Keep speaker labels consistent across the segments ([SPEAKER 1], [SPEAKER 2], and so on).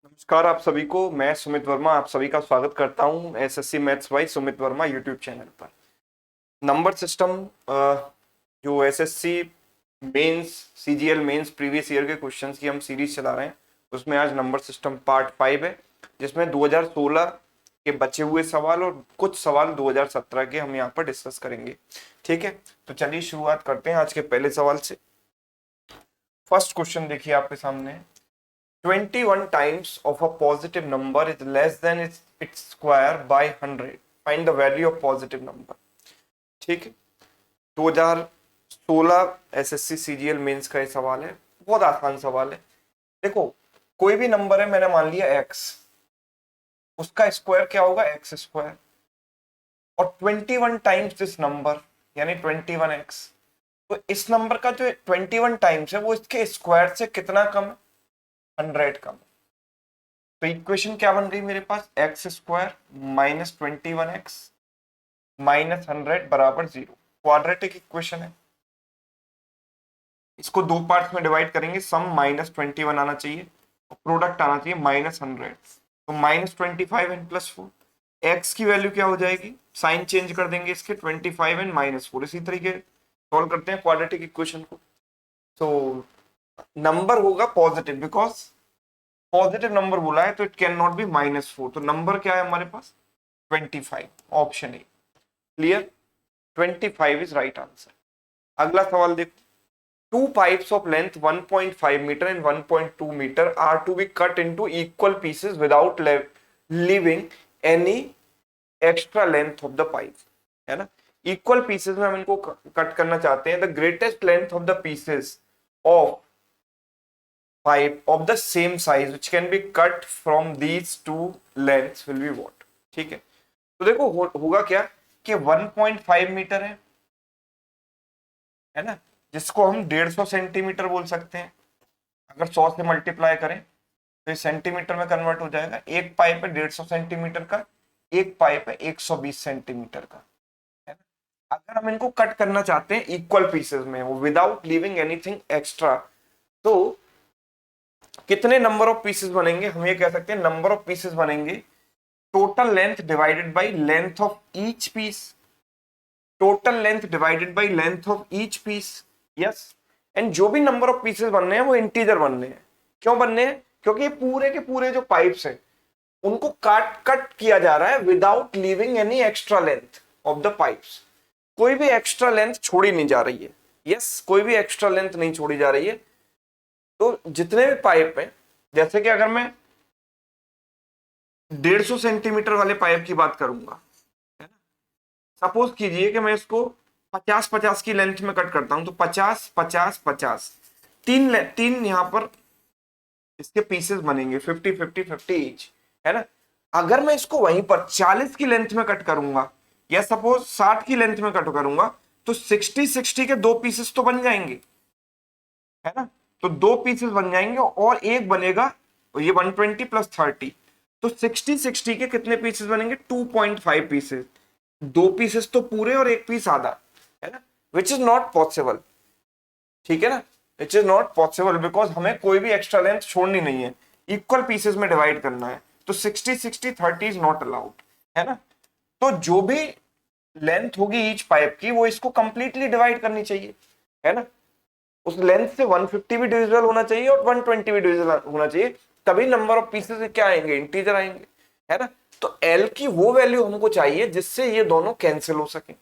[SPEAKER 1] नमस्कार आप सभी को। मैं सुमित वर्मा आप सभी का स्वागत करता हूं SSC maths by Sumit Verma YouTube channel पर। नंबर सिस्टम जो SSC mains CGL mains previous year के क्वेश्चंस की हम सीरीज चला रहे हैं, उसमें आज नंबर सिस्टम पार्ट 5 है, जिसमें 2016 के बचे हुए सवाल और कुछ सवाल 2017 के हम यहाँ पर डिस्कस करेंगे। ठीक है, तो चलिए शुरुआत करते हैं आज के पहले सवाल से। फर्स्ट क्वेश्चन देखिए आपके सामने। 21 times of a positive number is less than its square by 100. Find the value of positive number. ठीक है, 2016 एसएससी सीजीएल मेंस का ये सवाल है। बहुत आसान सवाल है। देखो, कोई भी नंबर है, मैंने मान लिया x, उसका स्क्वायर क्या होगा? X square. और 21 टाइम्स दिस नंबर यानी 21x, तो इस नंबर का जो 21 टाइम्स है वो इसके स्क्वायर से कितना कम है? 100 कम। तो इक्वेशन क्या बन गई मेरे पास? X square minus 21x minus 100 बराबर 0। क्वाड्रेटिक इक्वेशन है। इसको दो पार्ट्स में डिवाइड करेंगे। सम माइनस 21 आना चाहिए और प्रोडक्ट आना चाहिए माइनस 100। तो माइनस 25 एंड प्लस 4। एक्स की वैल्यू क्या हो जाएगी? साइन चेंज कर देंगे इसके, 25 एंड माइनस 4। इसी तरीके सॉल्व करते हैं क्वाड्रेटिक इक्वेशन को। तो नंबर होगा पॉजिटिव, बिकॉज पॉजिटिव नंबर बोला है तो इट कैन नॉट बी -4। तो नंबर क्या है हमारे पास? 25, option A. Clear? 25 is right answer. अगला सवाल देखो। Two pipes of length 1.5 metre and 1.2 metre are to be cut into equal pieces without leaving any extra length of the pipe. है ना? इक्वल पीसेस में हम इनको कट करना चाहते हैं। The greatest length of the pieces of pipe of the same size which can be cut from these two lengths will be what? ठीक है, तो देखो होगा क्या कि 1.5 मीटर है ना, जिसको हम 150 सेंटीमीटर बोल सकते हैं। अगर 100 से मल्टीप्लाई करें तो ये सेंटीमीटर में कन्वर्ट हो जाएगा। एक पाइप है 150 सेंटीमीटर का, एक पाइप है 120 सेंटीमीटर का। है ना? अगर हम इनको कट करना चाहते हैं इक्वल पीसेस में, वो विदाउट लीविंग एनीथिंग एक्स्ट्रा, तो कितने नंबर ऑफ पीसेस बनेंगे? हम ये कह सकते हैं नंबर ऑफ पीसेस बनेंगे total length divided by length of each piece. Total length divided by length of each piece. Yes, and जो भी नंबर ऑफ पीसेस बनने हैं वो इंटीजर बनने हैं। क्यों बनने हैं? क्योंकि ये पूरे के पूरे जो पाइप्स हैं उनको कट किया जा रहा है without leaving any extra length of the pipes. कोई भी एक्स्ट्रा लेंथ छोड़ी नहीं जा रही है। यस, कोई भी एक्स्ट्रा लेंथ नहीं छोड़ी जा रही है। तो जितने भी पाइप हैं, जैसे कि अगर मैं 150 सेंटीमीटर वाले पाइप की बात करूंगा, है ना, सपोज कीजिए कि मैं इसको 50-50 की लेंथ में कट करता हूं, तो 50-50-50 तीन यहां पर इसके पीसेस बनेंगे 50-50-50 ईच। है ना? अगर मैं इसको वहीं पर 40 की लेंथ में कट करूंगा या सपोज 60 की लेंथ में कट करूंगा, तो 60-60 के दो पीसेस तो बन जाएंगे। है ना? तो दो पीसेस बन जाएंगे और एक बनेगा, ये 120 प्लस 30, तो 60-60 के कितने पीसेस बनेंगे? 2.5 पीसेस। दो पीसेस तो पूरे और एक पीस आधा। है ना? Which is not possible. ठीक है ना? Which is not possible because हमें कोई भी एक्स्ट्रा लेंथ छोड़नी नहीं है, इक्वल पीसेस में डिवाइड करना है। तो 60-60-30 इज नॉट अलाउड। है ना? तो जो भी लेंथ होगी ईच पाइप की, वो इसको कंप्लीटली डिवाइड करनी चाहिए। है ना? उस लेंथ से 150 भी डिविजिबल होना चाहिए और 120 भी डिविजिबल होना चाहिए, तभी नंबर ऑफ पीसेस क्या आएंगे? इंटीजर आएंगे। है ना? तो एल की वो वैल्यू हमको चाहिए जिससे ये दोनों कैंसिल हो सके,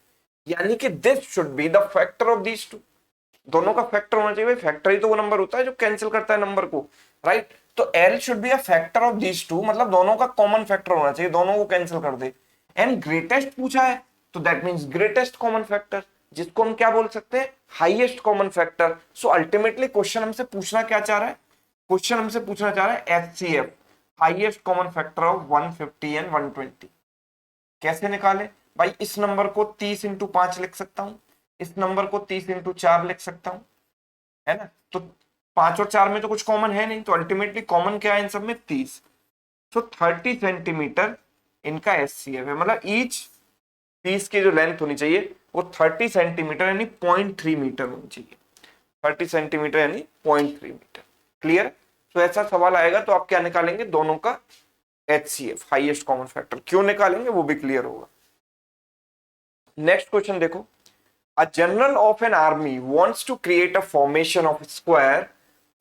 [SPEAKER 1] यानी कि this should be the factor of these two. दोनों का फैक्टर होना चाहिए। फैक्टर ही तो वो नंबर होता है जो कैंसिल करता है नंबर को, राइट? तो L should be a factor of these two, मतलब दोनों का कॉमन फैक्टर होना चाहिए, दोनों को कैंसिल कर दे। एंड ग्रेटेस्ट पूछा है तो that means greatest common factor, जिसको हम क्या बोल सकते हैं? Highest common factor. So ultimately question हमसे पूछना क्या चाह रहा है? क्वेश्चन हमसे पूछना चाह रहा है HCF, highest common factor of 150 and 120। कैसे निकाले भाई? इस नंबर को 30 इंटू 5 लिख सकता हूं, इस नंबर को 30 इंटू 4 लिख सकता हूं। है ना? तो 5 और 4 में तो कुछ कॉमन है नहीं, तो अल्टीमेटली कॉमन क्या है इन सब में? 30। तो 30 सेंटीमीटर इनका एचसीएफ है, मतलब ईच पीस की जो लेंथ होनी चाहिए वो 30 सेंटीमीटर यानी 0.3 मीटर होनी चाहिए। 30 सेंटीमीटर यानी 0.3 मीटर। क्लियर? तो ऐसा सवाल आएगा तो आप क्या निकालेंगे, दोनों का HCF हाईएस्ट कॉमन फैक्टर क्यों निकालेंगे वो भी क्लियर होगा। नेक्स्ट क्वेश्चन देखो, a general of an army wants to create a formation of square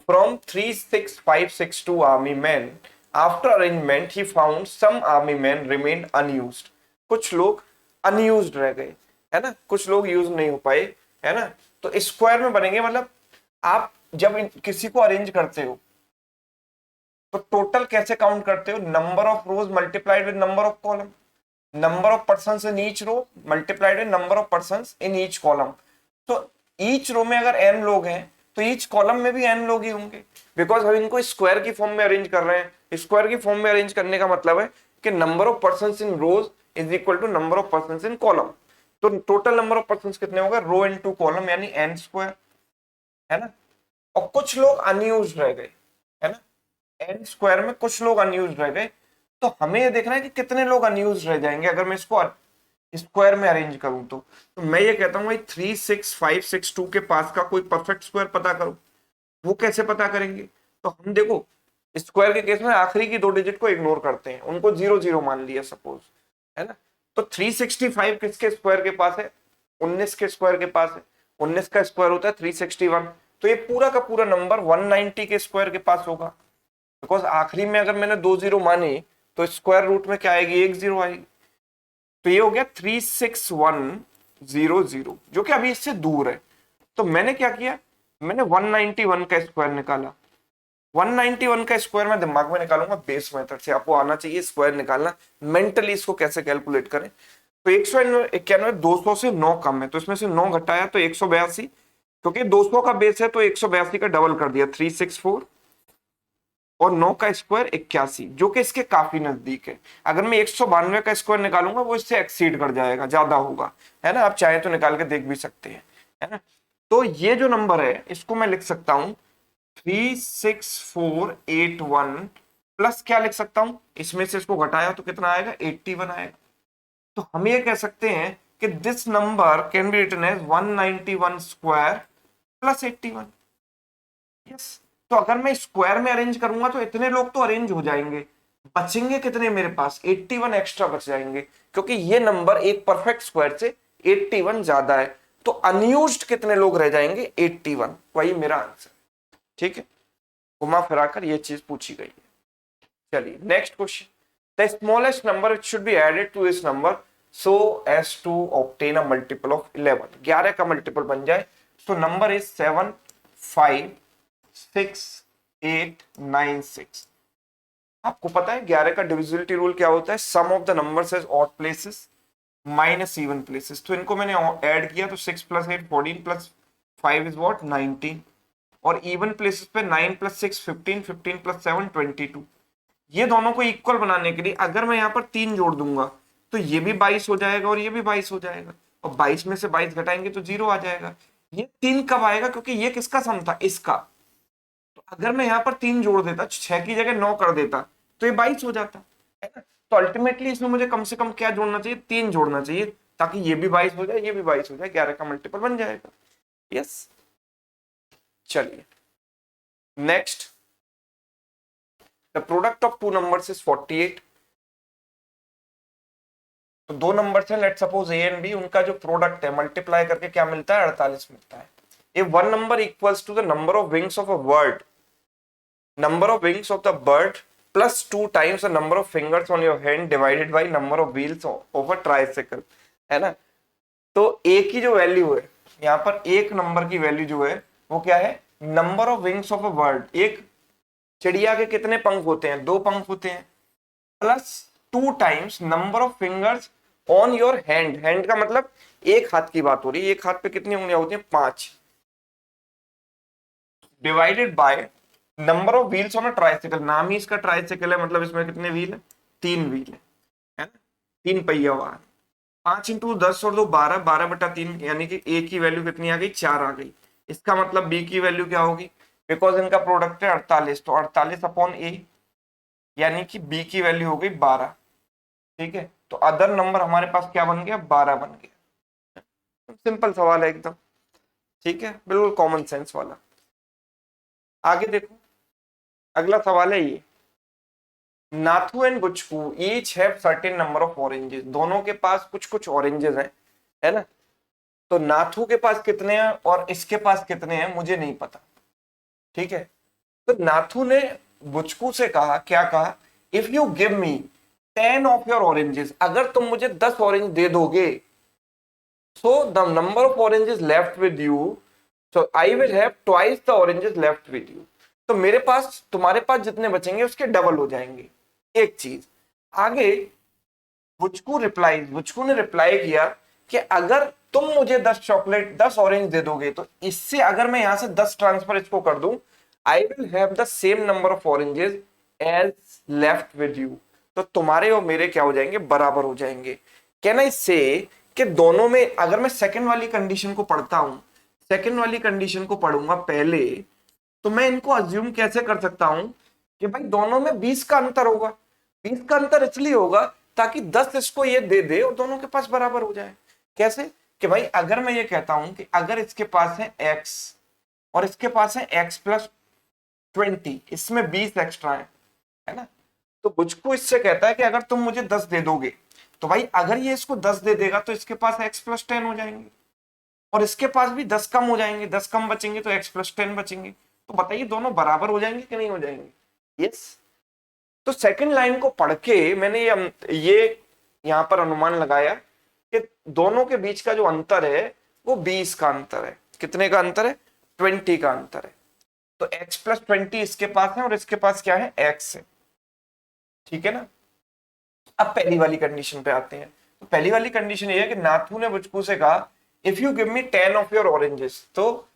[SPEAKER 1] from 36562 army men. After arrangement he found some army men remained unused. कुछ लोग unused रह गए, है ना, कुछ लोग यूज नहीं हो पाए, है ना। तो स्क्वायर में बनेंगे, मतलब आप जब किसी को अरेंज करते हो तो टोटल कैसे काउंट करते हो, number of rose multiplied with number of column, number of persons in each row multiplied with number of persons in each column. तो each row में अगर n लोग हैं तो each column में भी n लोग ही होंगे, बिकॉज हम इनको स्क्वायर की फॉर्म में अरेंज कर रहे हैं। स्क्वायर की फॉर्म में अरेंज करने का मतलब है कि number of persons in rows is equal to number of persons in column. तो टोटल नंबर ऑफ पर्सन्स कितने होगा, रो इनटू कॉलम यानी n स्क्वायर, है ना। और कुछ लोग अनयूज रह गए, है ना, n स्क्वायर में कुछ लोग अनयूज रह गए। तो हमें ये देखना है कि कितने लोग अनयूज रह जाएंगे अगर मैं इसको स्क्वायर में अरेंज करूं। तो मैं ये कहता हूं भाई 36562 के पास का कोई परफेक्ट स्क्वायर पता करो। वो कैसे पता करेंगे, तो हम देखो स्क्वायर के केस में आखिरी की 2 डिजिट को इग्नोर करते हैं, उनको 0 0 मान लिया सपोज, है ना। तो 365 किसके स्क्वायर के पास है, 19 के स्क्वायर के पास है, 19 का स्क्वायर होता है 361। तो ये पूरा का पूरा नंबर 190 के स्क्वायर के पास होगा, बिकॉज आखिरी में अगर मैंने 2 0 माने तो स्क्वायर रूट में क्या आएगी, 1 0 आएगी। तो ये हो गया 36100, जो कि अभी इससे दूर है। तो मैंने क्या किया, मैंने 191 का स्क्वायर निकाला। 191 का स्क्वायर मैं दिमाग में निकालूंगा बेस मेथड से, आपको आना चाहिए स्क्वायर निकालना, मेंटली इसको कैसे कैलकुलेट करें। तो 191 200 से 9 कम है, तो इसमें से 9 घटाया तो 182, क्योंकि 200 का बेस है तो 182 का डबल कर दिया 364, और 9 का स्क्वायर 81, जो कि इसके काफी नजदीक है। अगर मैं 192 का स्क्वायर निकालूंगा वो इससे एक्सीड कर जाएगा, ज्यादा होगा, है ना। आप चाहे तो निकाल के देख भी सकते हैं, है ना। तो ये जो नंबर है इसको मैं लिख सकता हूं 36481 प्लस क्या लिख सकता हूं, इसमें से इसको घटाया तो कितना आएगा, 81 आएगा। तो हम ये कह सकते हैं कि this number can be written as 191 square plus 81। Yes, तो अगर मैं स्क्वायर में अरेंज करूंगा तो इतने लोग तो अरेंज हो जाएंगे, बचेंगे कितने मेरे पास, 81 एक्स्ट्रा बच जाएंगे, क्योंकि ये नंबर एक परफेक्ट स्क्वायर से 81 ज्यादा है। तो अनयूज्ड कितने लोग रह जाएंगे, 81, वही मेरा आंसर। ठीक है, घुमा फिराकर ये चीज पूछी गई है। चलिए next question, the smallest number should be added to this number so as to obtain a multiple of 11, 11 का मल्टीपल बन जाए। तो नंबर इज 7 5 6 8 9 6। आपको पता है 11 का डिविजिबिलिटी रूल क्या होता है, sum of the numbers at odd places minus even places. तो इनको मैंने ऐड किया तो 6 + 8 14 + 5 इज व्हाट 19, और इवन प्लेसेस पे 9 + 6 15 15 + 7 22। ये दोनों को इक्वल बनाने के लिए अगर मैं यहाँ पर 3 जोड़ दूंगा तो ये भी 22 हो जाएगा और ये भी 22 हो जाएगा, और 22 में से 22 घटाएंगे तो 0 आ जाएगा। ये 3 कब आएगा, क्योंकि ये किसका सम था, इसका। तो अगर मैं यहाँ पर 3 जोड़ देता, 6 की जगह 9 कर देता, तो ये 22 हो जाता, है ना। तो अल्टीमेटली इसमें मुझे कम से कम क्या जोड़ना चाहिए, 3 जोड़ना चाहिए, ताकि ये भी 22 हो जाए, ये भी 22 हो जाए, 11 का मल्टीपल बन जाएगा। यस, चलिए next, the product of two numbers is 48। तो दो नंबर्स हैं, let suppose A and B, उनका जो प्रोडक्ट है मल्टीप्लाई करके क्या मिलता है, 48 मिलता है। If one number equals to the number of wings of a bird, number of wings of the bird plus 2 times the number of fingers on your hand divided by number of wheels of a tricycle, है ना। तो a की जो value है, यहाँ पर एक number की वैल्यू जो है वो क्या है, number of wings of a bird, एक चिड़िया के कितने पंख होते हैं, 2 पंख होते हैं, plus 2 times number of fingers on your hand, hand का मतलब एक हाथ की बात हो रही है, एक हाथ पे कितनी उंगलियां होती हैं, 5, divided by number of wheels on a tricycle, नाम ही इसका ट्राइसाइकिल है, मतलब इसमें कितने व्हील है, 3 व्हील है ना, 3 पहिया वाहन। 5 × 10 और 2 12, 12/3, यानी कि ए की वैल्यू कितनी आ गई, 4 आ गई। इसका मतलब बी की वैल्यू क्या होगी, बिकॉज इनका प्रोडक्ट है 48, तो 48/a, यानी कि बी की वैल्यू हो गई 12। ठीक है, तो अदर नंबर हमारे पास क्या बन गया, 12 बन गया। सिंपल सवाल है एकदम, ठीक है, बिल्कुल कॉमन सेंस वाला। आगे देखो, अगला सवाल है ये, Nathu and Buchku each have certain number of oranges, दोनों के पास कुछ कुछ ऑरेंजेस हैं, है ना। तो नाथू के पास कितने हैं और इसके पास कितने हैं मुझे नहीं पता, ठीक है। तो नाथू ने बुचकू से कहा, क्या कहा, if you give me 10 of your oranges, अगर तुम मुझे 10 ऑरेंज दे दोगे, so the number of oranges left with you, so I will have twice the oranges left with you. तो मेरे पास, तुम्हारे पास जितने बचेंगे उसके डबल हो जाएंगे। एक चीज आगे, बुचकू ने रिप्लाई किया कि अगर तुम मुझे 10 चॉकलेट 10 ऑरेंज दे दोगे, तो इससे अगर मैं यहां से 10 ट्रांसफर इसको कर दूं, I will have the same number of oranges as left with you. तो तुम्हारे और मेरे क्या हो जाएंगे, बराबर हो जाएंगे। कैन आई से कि दोनों में, अगर मैं सेकंड वाली कंडीशन को पढ़ता हूं, सेकंड वाली कंडीशन को पढ़ूंगा पहले, तो मैं इनको अज्यूम कैसे कर सकता हूं कि भाई दोनों में 20 का अंतर होगा। 20 का अंतर इसलिए होगा ताकि 10 इसको ये दे दे और दोनों के पास बराबर हो जाए। कैसे, कि भाई अगर मैं ये कहता हूं कि अगर इसके पास है x और इसके पास है x प्लस 20, इसमें 20 एक्स्ट्रा है ना। तो बुचकू इससे कहता है कि अगर तुम मुझे 10 दे दोगे, तो भाई अगर ये इसको 10 दे देगा तो इसके पास x प्लस 10 हो जाएंगे, और इसके पास भी 10 कम हो जाएंगे, 10 कम बचेंगे तो x प्लस 10 बचेंगे। तो बताइए दोनों बराबर हो जाएंगे कि नहीं हो जाएंगे। यस। तो सेकंड लाइन को पढ़ के मैंने ये यहां पर अनुमान लगाया कि दोनों के बीच का जो अंतर है वो 20 का अंतर है। कितने का अंतर है, 20 का अंतर है। तो x प्लस 20 इसके पास है और इसके पास क्या है, x है, ठीक है ना। अब पहली वाली कंडीशन पे आते हैं। तो पहली वाली कंडीशन ये है कि नाथू ने बुचकू से कहा, if you give me 10 of your oranges, तो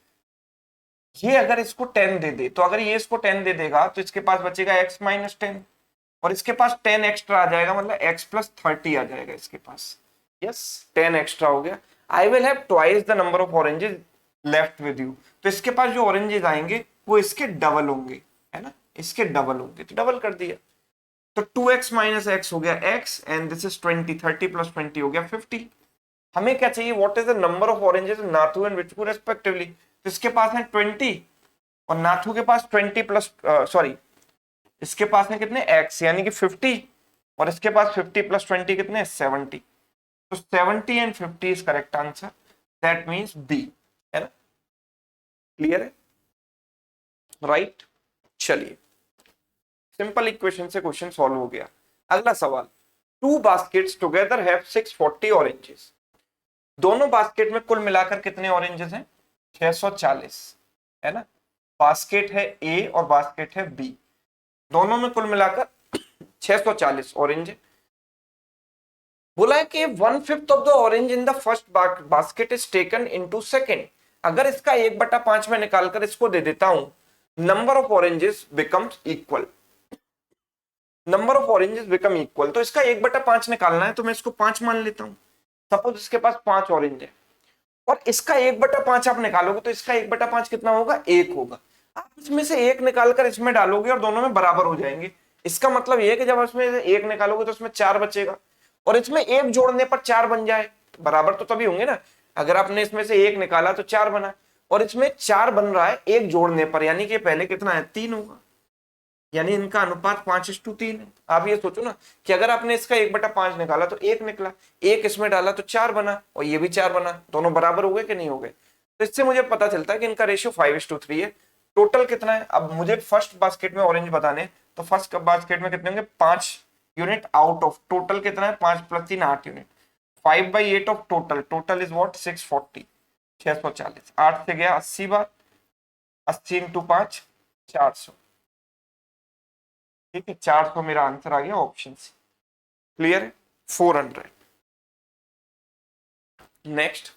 [SPEAKER 1] ये अगर इसको 10 दे दे, तो अगर ये इसको 10 दे देगा तो इसके पास बचेगा x माइनस 10, और इसके पास 10 एक्स्ट्रा आ जाएगा, मतलब x प्लस 30 आ जाएगा इसके पास। यस, 10 एक्स्ट्रा हो गया। आई will have twice the number of oranges left with you, तो इसके पास जो ऑरेंजेस आएंगे वो इसके डबल होंगे, है ना, इसके डबल होंगे। तो डबल कर दिया, तो 2x माइनस एक्स हो गया x, and this is 20, 30 plus 20 हो गया 50। हमें क्या चाहिए, what is the number of oranges Nathu and Buchku respectively. तो इसके पास है 20 और नाथू के पास 20 प्लस सॉरी, इसके पास है कितने, x, यानी कि 50, और इसके पास 50 प्लस 20 कितने, 70। तो 70 and 50 is correct answer, that means B, है ना। क्लियर है, राइट। चलिए, सिंपल इक्वेशन से क्वेश्चन सॉल्व हो गया। अगला सवाल, two baskets together have 640 oranges, दोनों बास्केट में कुल मिलाकर कितने ऑरेंजेस हैं, 640, है ना। बास्केट है ए और बास्केट है बी, दोनों में कुल मिलाकर 640 ऑरेंज है। बोला है कि 1/5 of the orange in the first basket is taken into second, अगर इसका 1/5 में निकालकर इसको दे देता हूं, number of oranges becomes equal, number of oranges become equal. तो इसका 1/5 निकालना है, तो मैं इसको 5 मान लेता हूं। सपोज इसके पास 5 ऑरेंज है और इसका 1/5 आप निकालोगे, तो इसका 1/5 कितना होगा, 1 होगा। आप इसमें से 1 निकालकर इसमें डालोगे और दोनों में बराबर हो जाएंगे। इसका मतलब यह है कि जब इसमें 1 निकालोगे तो इसमें 4 बचेगा, और इसमें 1 जोड़ने पर 4 बन जाए, बराबर तो तभी होंगे ना। अगर आपने इसमें से 1 निकाला तो 4 बना, और इसमें 4 बन रहा है 1 जोड़ने पर, यानी कि पहले कितना है, 3 होगा, यानी इनका अनुपात 5:3 है। आप ये सोचो ना कि अगर आपने इसका 1/5 निकाला तो 1 निकला, 1 इसमें डाला तो 4 बना, और ये भी 4 बना, दोनों बराबर हो गए कि नहीं हो गए। तो इससे मुझे पता चलता है कि इनका रेशियो 5:3 है। टोटल कितना है, अब मुझे फर्स्ट बास्केट में ऑरेंज बताने, तो फर्स्ट बास्केट में कितने होंगे, 5 यूनिट आउट ऑफ टोटल कितना है, 5 + 3 8 unit, 5/8 of total, total is what, 640, 640, 8 से गया 80 बार, 80 × 5 400, ठीक है, 400 मेरा आंसर आ गया ऑप्शन सी। क्लियर है, 400। Next,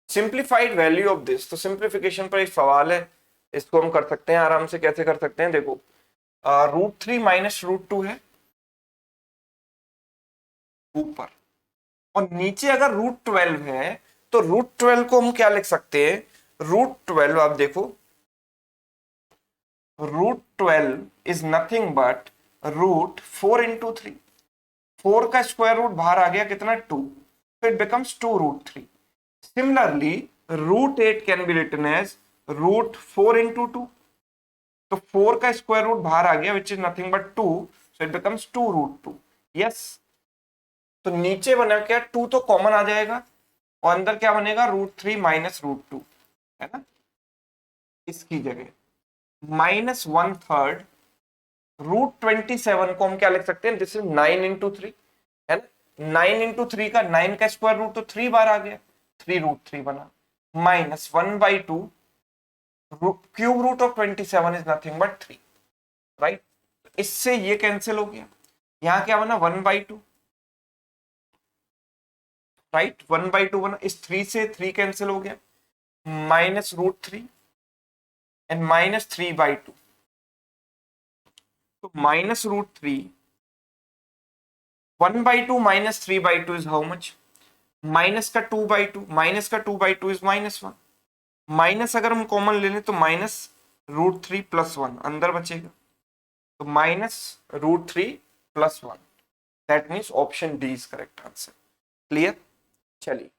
[SPEAKER 1] simplified value of this, तो सिंप्लीफिकेशन पर एक सवाल है, इसको हम कर सकते हैं आराम से। कैसे कर सकते हैं, देखो, √3 माइनस √2 है ऊपर, और नीचे अगर √12 है, तो √12 को हम क्या लिख सकते हैं, √12 आप देखो, √12 इज नथिंग बट √4 × 3, 4 का स्क्वायर रूट बाहर आ गया कितना, 2, so it becomes 2√3। Similarly, √8 can be written as √4 × 2, तो 4 का स्क्वायर रूट बाहर आ गया which is nothing but 2, so it becomes 2√2। Yes, तो नीचे बना क्या, 2 तो कॉमन आ जाएगा और अंदर क्या बनेगा, √3 माइनस √2, है ना। इसकी जगह -1/3 √27 को हम क्या लिख सकते हैं, दिस इज 9 × 3, है ना। 9 × 3 का 9 का स्क्वायर रूट तो 3 बार आ गया, 3√3 बना, -1/2 cube root of 27 is nothing but 3, right. इससे ये कैंसिल हो गया, यहां क्या बना 1/2, राइट, 1/2 बना, इस 3 से 3 कैंसिल हो गया, -√3 एंड -3/2, तो -√3, 1/2 -3/2 इज हाउ मच, माइनस का 2/2, माइनस का 2/2 इज -1, माइनस अगर हम कॉमन ले लें तो -√3 + 1 अंदर बचेगा, तो -√3 + 1, that means option D is correct answer. Clear. चलिए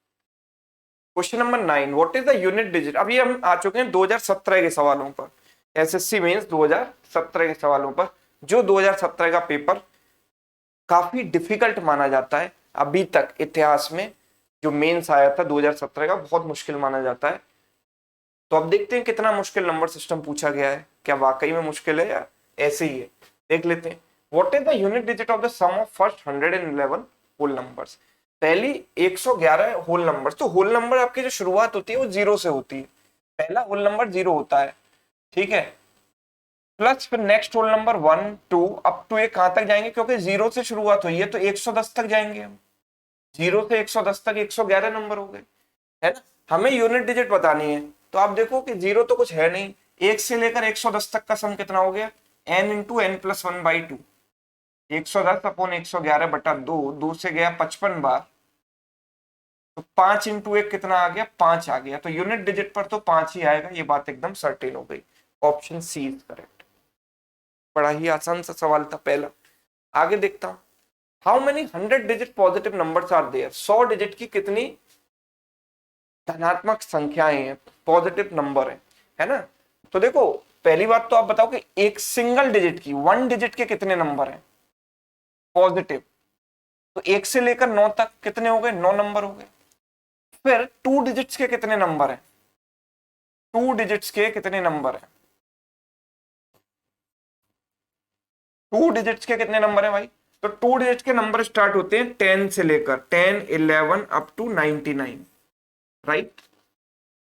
[SPEAKER 1] question number 9, what is the unit digit. अभी हम आ चुके हैं 2017 के सवालों पर, एसएससी मेंस 2017 के सवालों पर, जो 2017 का पेपर काफी डिफिकल्ट माना जाता है अभी तक इतिहास में। जो मेंस आया था 2017 का बहुत मुश्किल माना जाता है। तो अब देखते हैं कितना मुश्किल नंबर सिस्टम पूछा गया है, क्या वाकई में मुश्किल है या ऐसे ही है, देख लेते हैं। What is the unit digit of the sum of first 111 whole numbers. पहली 111 होल नंबर्स, तो होल नंबर आपकी जो शुरुआत होती है वो 0 से होती है, पहला होल नंबर 0 होता है, ठीक है। प्लस फिर next whole number 1 2 up to ये कहां तक जाएंगे, क्योंकि 0 से शुरुआत हुई है तो 110 तक जाएंगे हम, 0 से 110 तक 111 नंबर हो गए, है ना। हमें यूनिट डिजिट बतानी है, तो आप देखो कि 0 तो कुछ है नहीं, 1 से लेकर 110 तक का सम कितना हो गया, n × n+1/2, 110/111/2, 2 से गया 55 बार, तो 5 × 1 कितना आ गया, 5 आ गया, तो यूनिट डिजिट पर तो 5 ही आएगा, ये बात एकदम सर्टेन हो गई, ऑप्शन सी इज करेक्ट। बड़ा ही आसान सा सवाल था पहला। आगे देखता हूं, how many 100 digit positive numbers are there, 100 digit की कितनी धनात्मक संख्याएं हैं, पॉजिटिव नंबर है ना। तो देखो पहली बात तो आप बताओ कि एक सिंगल डिजिट की, 1 डिजिट के कितने नंबर हैं पॉजिटिव, तो 1 से लेकर 9 तक कितने हो गए, 9 नंबर हो गए। फिर 2 डिजिट्स के कितने नंबर हैं, 2 डिजिट्स के कितने नंबर हैं, 2 डिजिट्स के कितने नंबर हैं भाई, तो 2 डिजिट्स के नंबर स्टार्ट होते हैं 10 से लेकर 10 11 अप टू 99, राइट।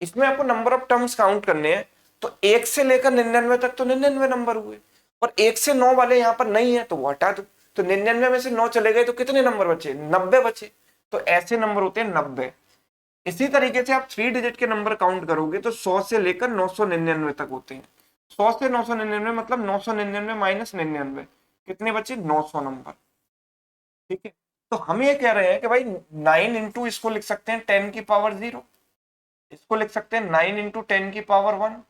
[SPEAKER 1] इसमें आपको नंबर ऑफ टर्म्स काउंट करने हैं, तो 1 से लेकर 99 तक तो 99 नंबर हुए, और 1 से 9 वाले यहां पर नहीं है तो वो हटा दो, तो 99 में से 9 चले गए तो कितने नंबर बचे, 90 बचे, तो ऐसे नंबर होते हैं 90। इसी तरीके से आप 3 डिजिट के नंबर काउंट करोगे तो 100 से लेकर 999 तक होते हैं, 100 से 999 मतलब 999 माइनस 99, कितने बचे, 900 नंबर, ठीक है। तो हम ये कह रहे हैं कि भाई 9 इंटू इसको लिख सकते हैं 10 की पावर 0, इसको लिख सकते हैं 9 इंटू 10 की पावर 1,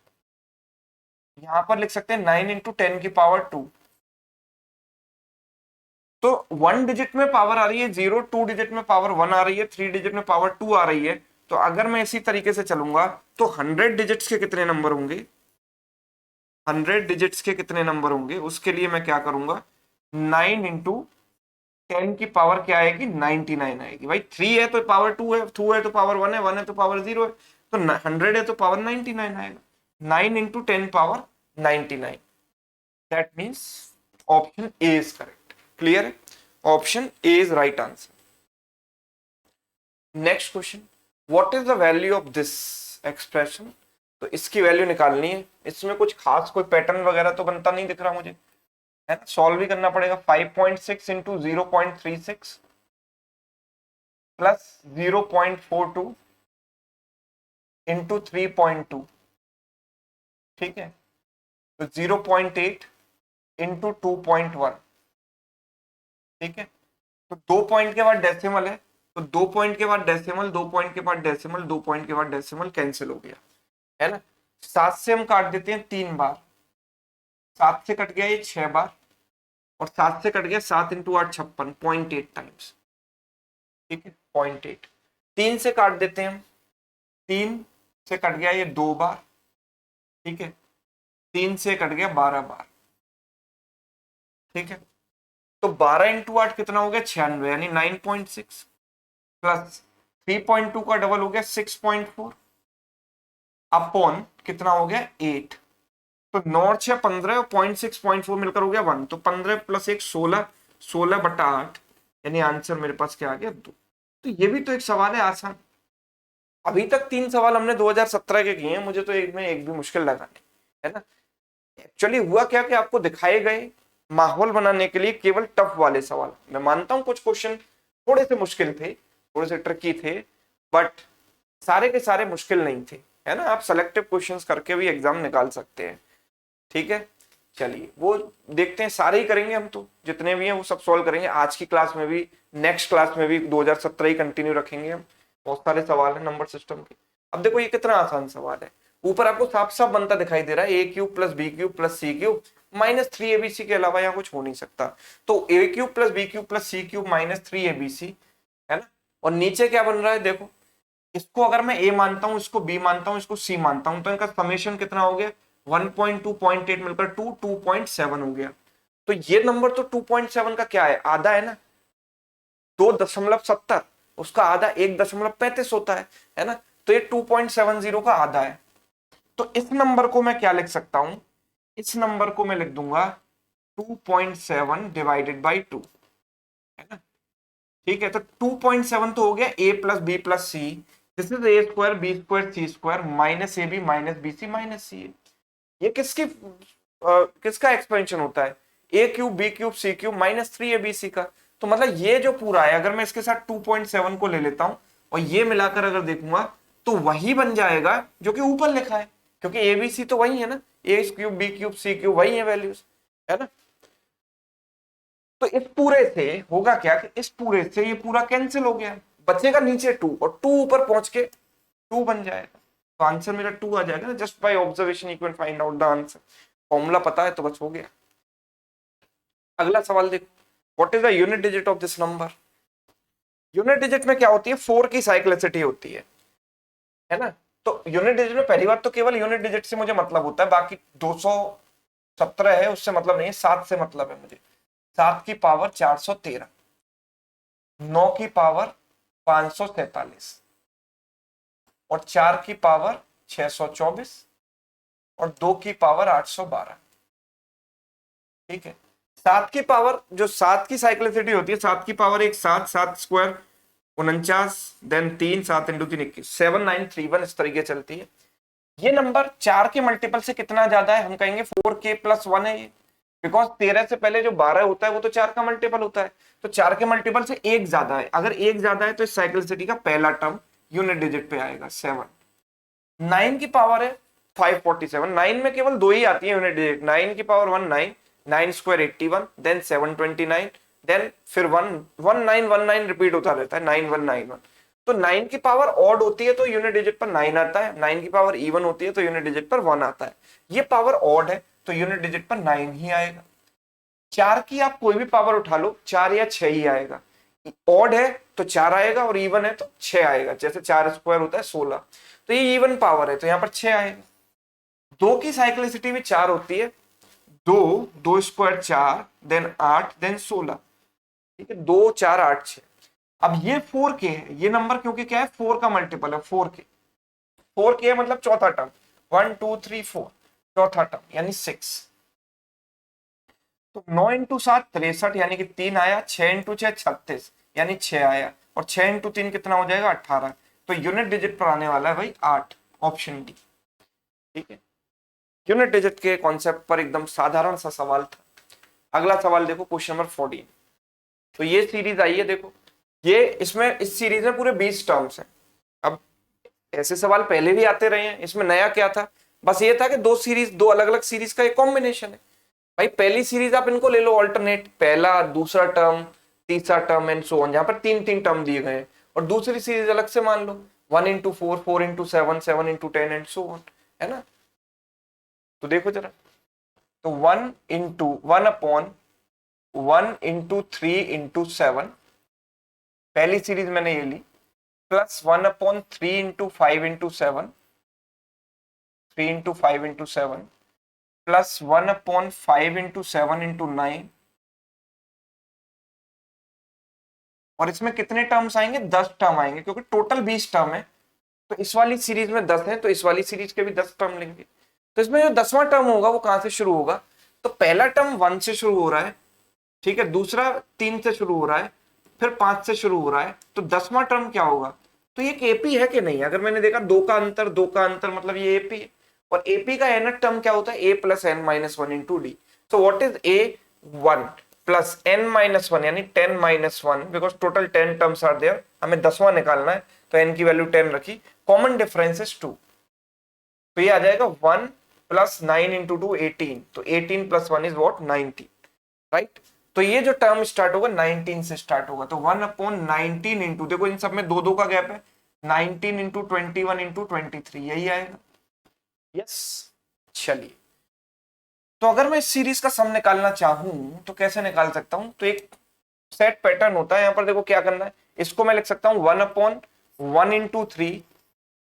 [SPEAKER 1] यहां पर लिख सकते हैं 9 इंटू 10 की पावर 2। तो 1 डिजिट में पावर आ रही है 0, 2 डिजिट में पावर 1 आ रही है, 3 डिजिट में पावर 2 आ रही है। तो अगर मैं इसी तरीके से चलूंगा तो 100 डिजिट्स के कितने नंबर होंगे, 100 डिजिट्स के कितने नंबर होंगे, उसके लिए मैं क्या करूंगा, 9 इंटू 10 की पावर क्या आएगी, 99 आएगी। भाई 3 है तो पावर 2 है, 2 है तो पावर 1 है, 1 है तो पावर 0 है, तो 100 है तो पावर 99 आएगा, 9 into 10 power 99, that means option A is correct. Clear है, option A is right answer. Next question, what is the value of this expression. तो इसकी वैल्यू निकालनी है, इसमें कुछ खास कोई पैटर्न वगैरह तो बनता नहीं दिख रहा मुझे, है ना, सॉल्व भी करना पड़ेगा। 5.6 इंटू 0.36 प्लस 0.42 इंटू 3.2, ठीक है, तो 0.8 इंटू 2.1, ठीक है। तो 2 पॉइंट के बाद डेसिमल है, तो 2 पॉइंट के बाद डेसिमल, 2 पॉइंट के बाद डेसिमल, 2 पॉइंट के बाद डेसिमल कैंसिल हो गया, है ना। 7 से हम काट देते हैं 3 बार, 7 से कट गया ये 6 बार, और 7 से कट गया 7 इंटू 8 56, 0.8 टाइम्स, ठीक है, 0.8। 3 से काट देते हैं हम, 3 से कट गया ये 2 बार, ठीक है, 3 से कट गया 12 बार, ठीक है। तो 12 इंटू 8 कितना हो गया 96, यानी 9.6 प्लस 3.2 का डबल हो गया 6.4 अपॉन कितना हो गया 8। तो 9 और 6 15 और 0.6 0.4 मिलकर हो गया 1। तो 15 प्लस 1 16, 16/8, यानी आंसर मेरे पास क्या आ गया 2। तो ये भी तो एक सवाल है आसान। अभी तक 3 सवाल हमने 2017 के किए हैं, मुझे तो एक में एक भी मुश्किल लगा नहीं, है ना। एक्चुअली हुआ क्या कि आपको दिखाए गए माहौल बनाने के लिए केवल टफ वाले सवाल। मैं मानता हूं कुछ क्वेश्चन थोड़े से मुश्किल थे, थोड़े से ट्रिकी थे, बट सारे के सारे मुश्किल नहीं थे, है ना। आप सेलेक्टिव क्वेश्चंस करके भी एग्जाम निकाल सकते हैं, ठीक है। चलिए वो देखते हैं, सारे ही करेंगे हम, तो जितने भी हैं वो सब सॉल्व करेंगे आज की क्लास में भी, नेक्स्ट क्लास में भी 2017 ही कंटिन्यू रखेंगे हम। बहुत सारे सवाल है नंबर सिस्टम के। अब देखो ये कितना आसान सवाल है, ऊपर आपको साफ साफ बनता दिखाई दे रहा है a³ + b³ + c³ -3abc के अलावा यहाँ कुछ हो नहीं सकता। तो a³ + b³ + c³ -3abc, है ना। और नीचे क्या बन रहा है देखो, इसको अगर मैं a मानता हूं, इसको b मानता हूं, इसको c मानता हूं, तो इनका समेशन कितना हो गया 1.2 0.8 मिलकर 2.7 हो गया। तो ये नंबर तो 2.7 का क्या है, आधा है ना, 2.70, उसका आधा 1.35 होता है ना। तो ये 2.70 का आधा है। तो इस नंबर को मैं क्या लिख सकता हूं, इस नंबर को मैं लिख दूंगा 2.7 डिवाइडेड बाई 2, है ना, ठीक है। तो 2.7 तो हो गया a + b + c, this is a² b² c² -ab -bc -ca। ये किसका एक्सपेंशन होता है, a³ b³ c³ -3abc का। तो मतलब ये जो पूरा है, अगर मैं इसके साथ 2.7 को ले लेता हूं और ये मिलाकर अगर देखूंगा तो वही बन जाएगा जो कि ऊपर लिखा है, क्योंकि abc तो वही है ना, a³ b³ c³ वही है वैल्यूज, है ना। तो इस पूरे से होगा क्या कि इस पूरे से ये पूरा कैंसिल हो गया, बचेगा नीचे 2, और 2 ऊपर पहुंच के 2 बन जाएगा। तो आंसर मेरा 2 आ जाएगा ना, just by observation you can find out the answer. Formula पता है तो बस हो गया। अगला सवाल देखो, what is the unit digit of this number. Unit digit में क्या होती है, 4 की साइक्लिसिटी होती है ना। तो यूनिट डिजिट में पहली बात तो केवल यूनिट डिजिट से मुझे मतलब होता है, बाकी 217 है उससे मतलब नहीं है, 7 से मतलब है मुझे। 7 की पावर 413, 9 की पावर 547 और 4 की पावर 624 और 2 की पावर 812, ठीक है। 7 की पावर, जो 7 की साइक्लिसिटी होती है, 7 की पावर एक 7, 7² 49, देन 3, 7 × 3 21, 7931 इस तरीके चलती है। ये नंबर 4 के मल्टीपल से कितना ज्यादा है, हम कहेंगे 4k + 1 है ये, बिकॉज 13 से पहले जो 12 होता है वो तो 4 का मल्टीपल होता है। तो 4 के मल्टीपल से एक ज्यादा है, अगर एक ज्यादा है तो इस साइक्लिसिटी का पहला टर्म यूनिट डिजिट पे आएगा 7। 9 की पावर है 547, 9 में केवल 2 ही आती है यूनिट डिजिट, 9 की पावर 1 9, 9² 81, देन 729, देन फिर 1919 रिपीट होता रहता है 9191। तो 9 की पावर ऑड होती है तो यूनिट डिजिट पर 9 आता है, 9 की पावर इवन होती है तो यूनिट डिजिट पर 1 आता है। ये पावर ऑड है तो यूनिट डिजिट पर 9 ही आएगा। 4 की आप कोई भी पावर उठा लो, 4 या 6 ही आएगा। ऑड है तो 4 आएगा और इवन है तो 6 आएगा, जैसे 4² होता है 16, तो ये इवन पावर है तो यहाँ पर 6 आएगा। 2 की साइक्लिसिटी भी 4 होती है, 2 4, देन 8, देन 16, ठीक है, 2 4 8 6। अब ये 4k है, ये नंबर क्योंकि क्या है 4 का मल्टीपल है, 4k, 4k है मतलब चौथा टर्म, 1 2 3 4, चौथा टर्म यानी 6। तो 9 × 7 63 यानी कि 3 आया, 6 × 6 36 यानी 6 आया, और 6 × 3 कितना हो जाएगा 18। तो यूनिट डिजिट पर आने वाला है भाई 8, ऑप्शन डी, ठीक है। यूनिट डिजिट के कॉन्सेप्ट पर एकदम साधारण सा सवाल था। अगला सवाल देखो, क्वेश्चन नंबर 14। तो ये सीरीज आई है, देखो ये इसमें इस सीरीज में पूरे 20 टर्म्स हैं। अब ऐसे सवाल पहले भी आते रहे हैं, इसमें नया क्या था, बस ये था कि दो अलग अलग सीरीज का एक कॉम्बिनेशन है। भाई पहली सीरीज आप इनको ले लो ऑल्टरनेट, पहला दूसरा टर्म तीसरा टर्म एंड सो ऑन, जहां पर 3 टर्म दिए गए हैं, और दूसरी सीरीज अलग से मान लो 1 × 4, 4 × 7, 7 × 10 एंड सो ऑन, है ना। तो देखो जरा, तो 1 × 3 × 7 पहली सीरीज मैंने ये ली, प्लस 1/3 × 5 × 7, 3 × 5 × 7, प्लस 1/5 इंटू 7 इंटू 9, और इसमें कितने टर्म्स आएंगे? 10 टर्म आएंगे, क्योंकि टोटल 20 टर्म है। तो इस वाली सीरीज में 10 है, तो इस वाली सीरीज के भी 10 टर्म लेंगे। तो इसमें जो 10वां टर्म होगा वो कहां से शुरू होगा? तो पहला टर्म 1 से शुरू हो रहा है, ठीक है, दूसरा 3 से शुरू हो रहा है, फिर 5 से शुरू हो रहा है, तो 10वां टर्म क्या होगा? तो ये एपी है कि नहीं? अगर मैंने देखा दो का अंतर मतलब ये एपी है, और एपी का nth टर्म क्या होता है? ए plus N minus one into D. So what is A? 1 plus N minus one, यानी 10 minus one, because total 10 terms are there, हमें 10वां निकालना है, तो एन की वैल्यू 10 रखी, कॉमन डिफरेंस इज 2, तो ये आ जाएगा 1 प्लस 9 इंटू 2 18, तो 18 प्लस 1 इज वॉट? 19, राइट। तो ये जो टर्म स्टार्ट होगा 19 से स्टार्ट होगा, तो 1/19 इंटू, देखो इन सब में दो का गैप है, 19 इंटू 21 इंटू 23, यही आएगा। यस, चलिए, तो अगर मैं इस सीरीज का सम निकालना चाहूं तो कैसे निकाल सकता हूं? तो एक सेट पैटर्न होता है, यहां पर देखो क्या करना है, इसको मैं लिख सकता हूं 1/1 इंटू 3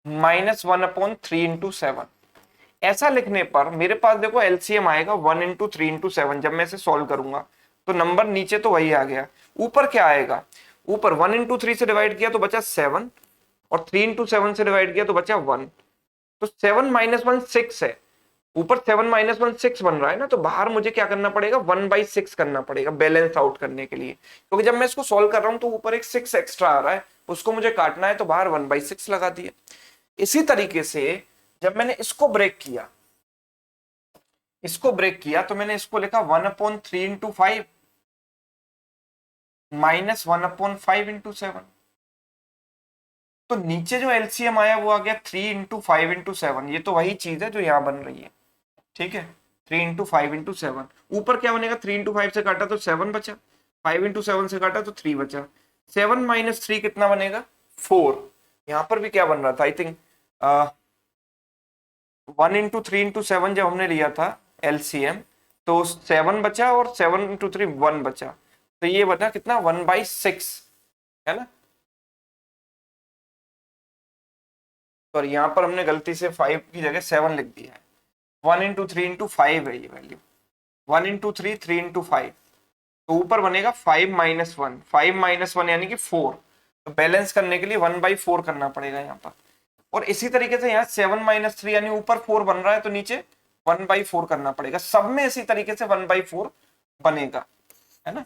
[SPEAKER 1] माइनस 1/3 इंटू 7। ऐसा लिखने पर मेरे पास देखो एलसीएम आएगा 1 इंटू 3 इंटू 7, जब मैं इसे सॉल्व करूंगा तो नंबर नीचे तो वही आ गया, ऊपर क्या आएगा? ऊपर 1 इंटू 3 से डिवाइड किया तो बचा 7, और 3 इंटू 7 से डिवाइड किया तो बचा 1, तो 7 माइनस 1 6 है, ऊपर 7 माइनस 1 6 बन रहा है ना, तो बाहर मुझे क्या करना पड़ेगा? 1/6 करना पड़ेगा बैलेंस आउट करने के लिए, क्योंकि जब मैं इसको सॉल्व कर रहा हूं तो ऊपर एक 6 एक्स्ट्रा आ रहा है, उसको मुझे काटना है, तो बाहर 1/6 लगा दिया। इसी तरीके से जब मैंने इसको ब्रेक किया तो मैंने इसको लिखा 1/3 इंटू 5 माइनस 1/5 इंटू 7, तो नीचे जो एलसीएम आया वो आ गया 3 इंटू 5 इंटू 7, ये तो वही चीज है जो यहां बन रही है, ठीक है, 3 इंटू 5 इंटू 7। ऊपर क्या बनेगा? 3 इंटू 5 से काटा तो 7 बचा, 5 इंटू 7 से काटा तो 3 बचा, 7 माइनस 3 कितना बनेगा? 4। यहां पर भी क्या बन रहा था? आई थिंक 1 इंटू 3 इंटू 7 जब हमने लिया था एलसीएम, तो 7 बचा, और 7 इंटू 3 1 बचा, तो ये बचा कितना? 1/6, है ना। और यहां पर हमने गलती से 5 की जगह 7 लिख दिया है, 1 इंटू 3 इंटू 5 है ये वैल्यू, 1 इंटू 3 3 इंटू 5, तो ऊपर बनेगा 5 माइनस 1, 5 माइनस 1 यानी कि 4, तो बैलेंस करने के लिए 1/4 करना पड़ेगा यहाँ पर। और इसी तरीके से यहाँ 7 माइनस 3, यानी ऊपर 4 बन रहा है, तो नीचे 1/4 करना पड़ेगा, सब में इसी तरीके से 1/4 बनेगा, है ना,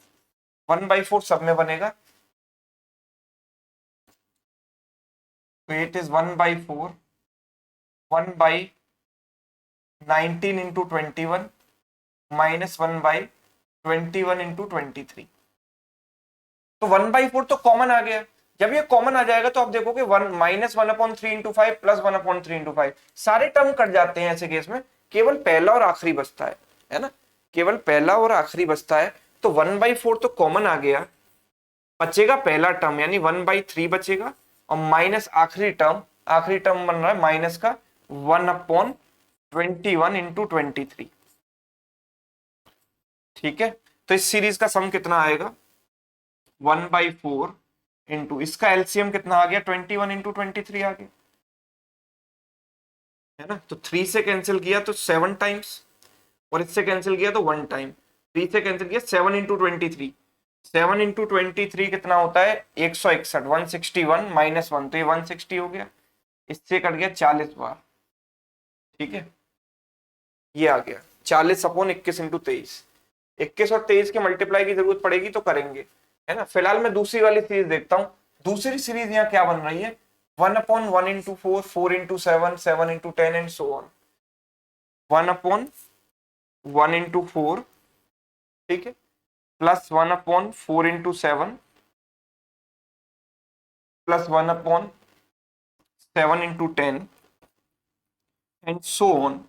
[SPEAKER 1] 1/4 सब में बनेगा, तो it is 1/4, 1/19 into 21 minus 1/21 into 23, तो 1/4 तो कॉमन आ गया। जब ये कॉमन आ जाएगा तो आप देखोगे 1 माइनस 1/3 इंटू 5 प्लस 1/3 इंटू 5, सारे टर्म कट जाते हैं ऐसे केस में, केवल पहला और आखिरी बचता है ना, केवल पहला और आखिरी बचता है, तो 1/4 तो कॉमन आ गया, बचेगा पहला टर्म यानी 1/3 बचेगा, और माइनस आखिरी टर्म बन रहा है माइनस का 1/21 इंटू 23, ठीक है। तो इस सीरीज का सम कितना आएगा? 1/4 इंटू इसका एलसीएम कितना आ गया? 21 इंटू 23 आ गया, है ना। तो 3 से कैंसिल किया तो 7 टाइम्स, और इससे कैंसिल किया तो 1 टाइम, 3 से कैंसिल किया 7 इंटू 23, 7 इंटू 23 कितना होता है? 161, 161 माइनस 1, तो ये 160 हो गया, इससे कट गया 40 बार, ठीक है, ये आ गया 40/21 इंटू 23, 21 और 23 के मल्टीप्लाई की जरूरत पड़ेगी तो करेंगे, है ना। फिलहाल मैं दूसरी वाली सीरीज देखता हूं, दूसरी सीरीज यहाँ क्या बन रही है? 1/1 into 4, 4 into 7, 7 into 10 and so on, 1/1 into 4, ठीक है, plus 1/4 into 7, plus 1/7 into 10 and so on.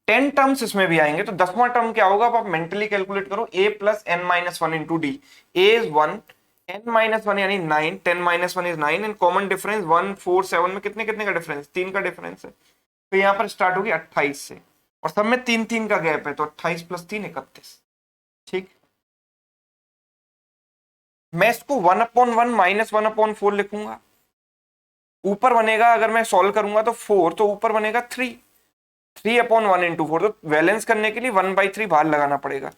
[SPEAKER 1] 10 terms इसमें भी आएंगे, तो 10वां टर्म क्या होगा? अब आप मेंटली कैलकुलेट करो, a plus n minus 1 into D, a is 1, n minus 1 यानी 9, 10 minus 1 is 9, and common difference 1 4 7 में कितने कितने का डिफरेंस? 3 का डिफरेंस है, तो यहाँ पर स्टार्ट होगी 28 से, और सब में 3 3 का गैप है, तो 28 प्लस 3 31, ठीक। मैं इसको 1/1 माइनस 1/4 लिखूंगा, ऊपर बनेगा, अगर मैं सॉल्व करूंगा तो 4, तो ऊपर बनेगा 3, 3/1 × 4, तो बैलेंस करने के लिए 1/3 बाहर लगाना पड़ेगा।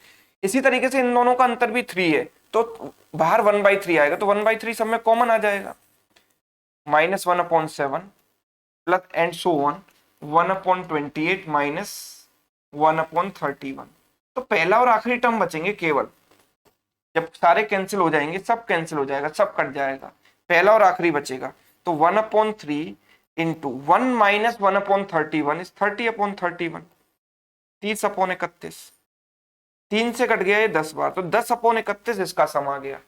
[SPEAKER 1] इसी तरीके से इन दोनों का अंतर भी 3 है, तो बाहर 1/3 आएगा, तो 1/3 सब में कॉमन आ जाएगा, -1/7 plus and so on 1/28 minus 1/31। तो पहला और आखिरी टर्म बचेंगे केवल, जब सारे कैंसिल हो जाएंगे, सब कैंसिल हो जाएगा, सब कट जाएगा, पहला और आखिरी बचेगा। तो 1/3 इंटू 1 माइनस 1/31 इज 30/31, 30/31। 3 से कट गया ये 10 बार, तो 10/31 इसका सम आ गया,